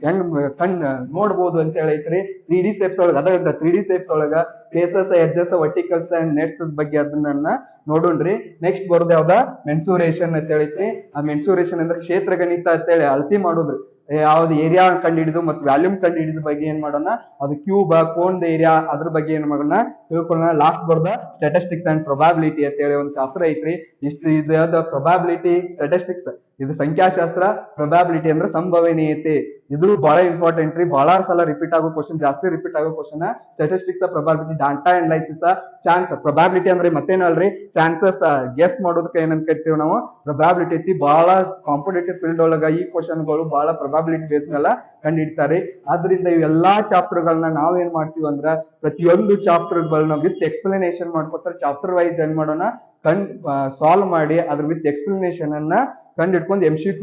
ಹೆಂಗ್ ನೋಡ್ಬೋದು ಅಂತ ಹೇಳಿ ಐತ್ರಿ. 3D ಶೇಪ್ಸ್ ಒಳಗ ಅದ 3D ಶೇಪ್ಸ್ ಒಳಗ faces edges verticals and nets ಬಗ್ಗೆ ಅದನ್ನ ನೋಡೋಣ್ರಿ. ನೆಕ್ಸ್ಟ್ ಬರೋದ್ ಯಾವ್ದ ಮೆನ್ಸುರೇಷನ್ ಅಂತ ಹೇಳೈತಿ. ಆ ಮೆನ್ಸುರೇಷನ್ ಅಂದ್ರೆ ಕ್ಷೇತ್ರ ಗಣಿತ ಅಂತ ಹೇಳಿ ಅಳತಿ ಮಾಡೋದ್ರಿ ಯಾವ್ದು ಏರಿಯಾ ಕಂಡು ಹಿಡಿದು ಮತ್ತು ವ್ಯಾಲ್ಯೂಮ್ ಕಂಡು ಹಿಡಿದ ಬಗ್ಗೆ ಏನ್ ಮಾಡೋಣ ಅದು ಕ್ಯೂಬ್ ಕೋನ್ ಏರಿಯಾ ಅದ್ರ ಬಗ್ಗೆ ಏನ್ ಮಾಡೋಣ ತಿಳ್ಕೊಳ್ಳೋಣ. ಲಾಸ್ಟ್ ಬರ್ದ ಸ್ಟಾಟಿಸ್ಟಿಕ್ಸ್ ಅಂಡ್ ಪ್ರೊಬಾಬಿಲಿಟಿ ಅಂತ ಹೇಳಿ ಒಂದು ಚಾಪ್ಟರ್ ಐತ್ರಿ. ಇಷ್ಟು ಇದು ಪ್ರೊಬಾಬಿಲಿಟಿ ಸ್ಟಾಟಿಸ್ಟಿಕ್ಸ್ ಇದು ಸಂಖ್ಯಾಶಾಸ್ತ್ರ ಪ್ರೊಬಾಬಿಲಿಟಿ ಅಂದ್ರೆ ಸಂಭವನೀಯತೆ ಇದು ಬಹಳ ಇಂಪಾರ್ಟೆಂಟ್ ರೀ. ಬಹಳ ಸಲ ರಿಪೀಟ್ ಆಗೋ ಕ್ವಶನ್ ಜಾಸ್ತಿ ರಿಪೀಟ್ ಆಗೋ question statistics probability data analysis chance probability ಅಂದ್ರೆ ಮತ್ತೇನಲ್ರಿ ಚಾನ್ಸಸ್ ಗೆಸ್ ಮಾಡೋದಕ್ಕೆ ಏನಂತ ಕರಿತೀವಿ ನಾವು ಪ್ರೊಬಾಬಿಲಿಟಿ ಐತಿ. ಬಹಳ ಕಾಂಪಿಟೇಟಿವ್ ಫೀಲ್ಡ್ ಒಳಗ ಈ ಕ್ವಶನ್ಗಳು ಬಹಳ ಪ್ರೊಬಾಬಿಲಿಟಿ ಬೇಸ್ ಮೇಲೆ ಕಂಡಿಡ್ತಾರೆ. ಆದ್ರಿಂದ ಇವೆಲ್ಲಾ ಚಾಪ್ಟರ್ ಗಳನ್ನ ನಾವ್ ಏನ್ ಮಾಡ್ತೀವಿ ಅಂದ್ರ ಪ್ರತಿಯೊಂದು ಚಾಪ್ಟರ್ ಗಳನ್ನ ವಿತ್ ಎಕ್ಸ್ಪ್ಲನೇಷನ್ ಮಾಡ್ಕೊತಾರೆ ಚಾಪ್ಟರ್ ವೈಸ್ ಏನ್ ಮಾಡೋಣ ಸಾಲ್ವ್ ಮಾಡಿ ಅದ್ರ ವಿತ್ ಎಕ್ಸ್ಪ್ಲನೇಷನ್ ಅನ್ನ ಕಂಡು ಹಿಡ್ಕೊಂಡು MCQ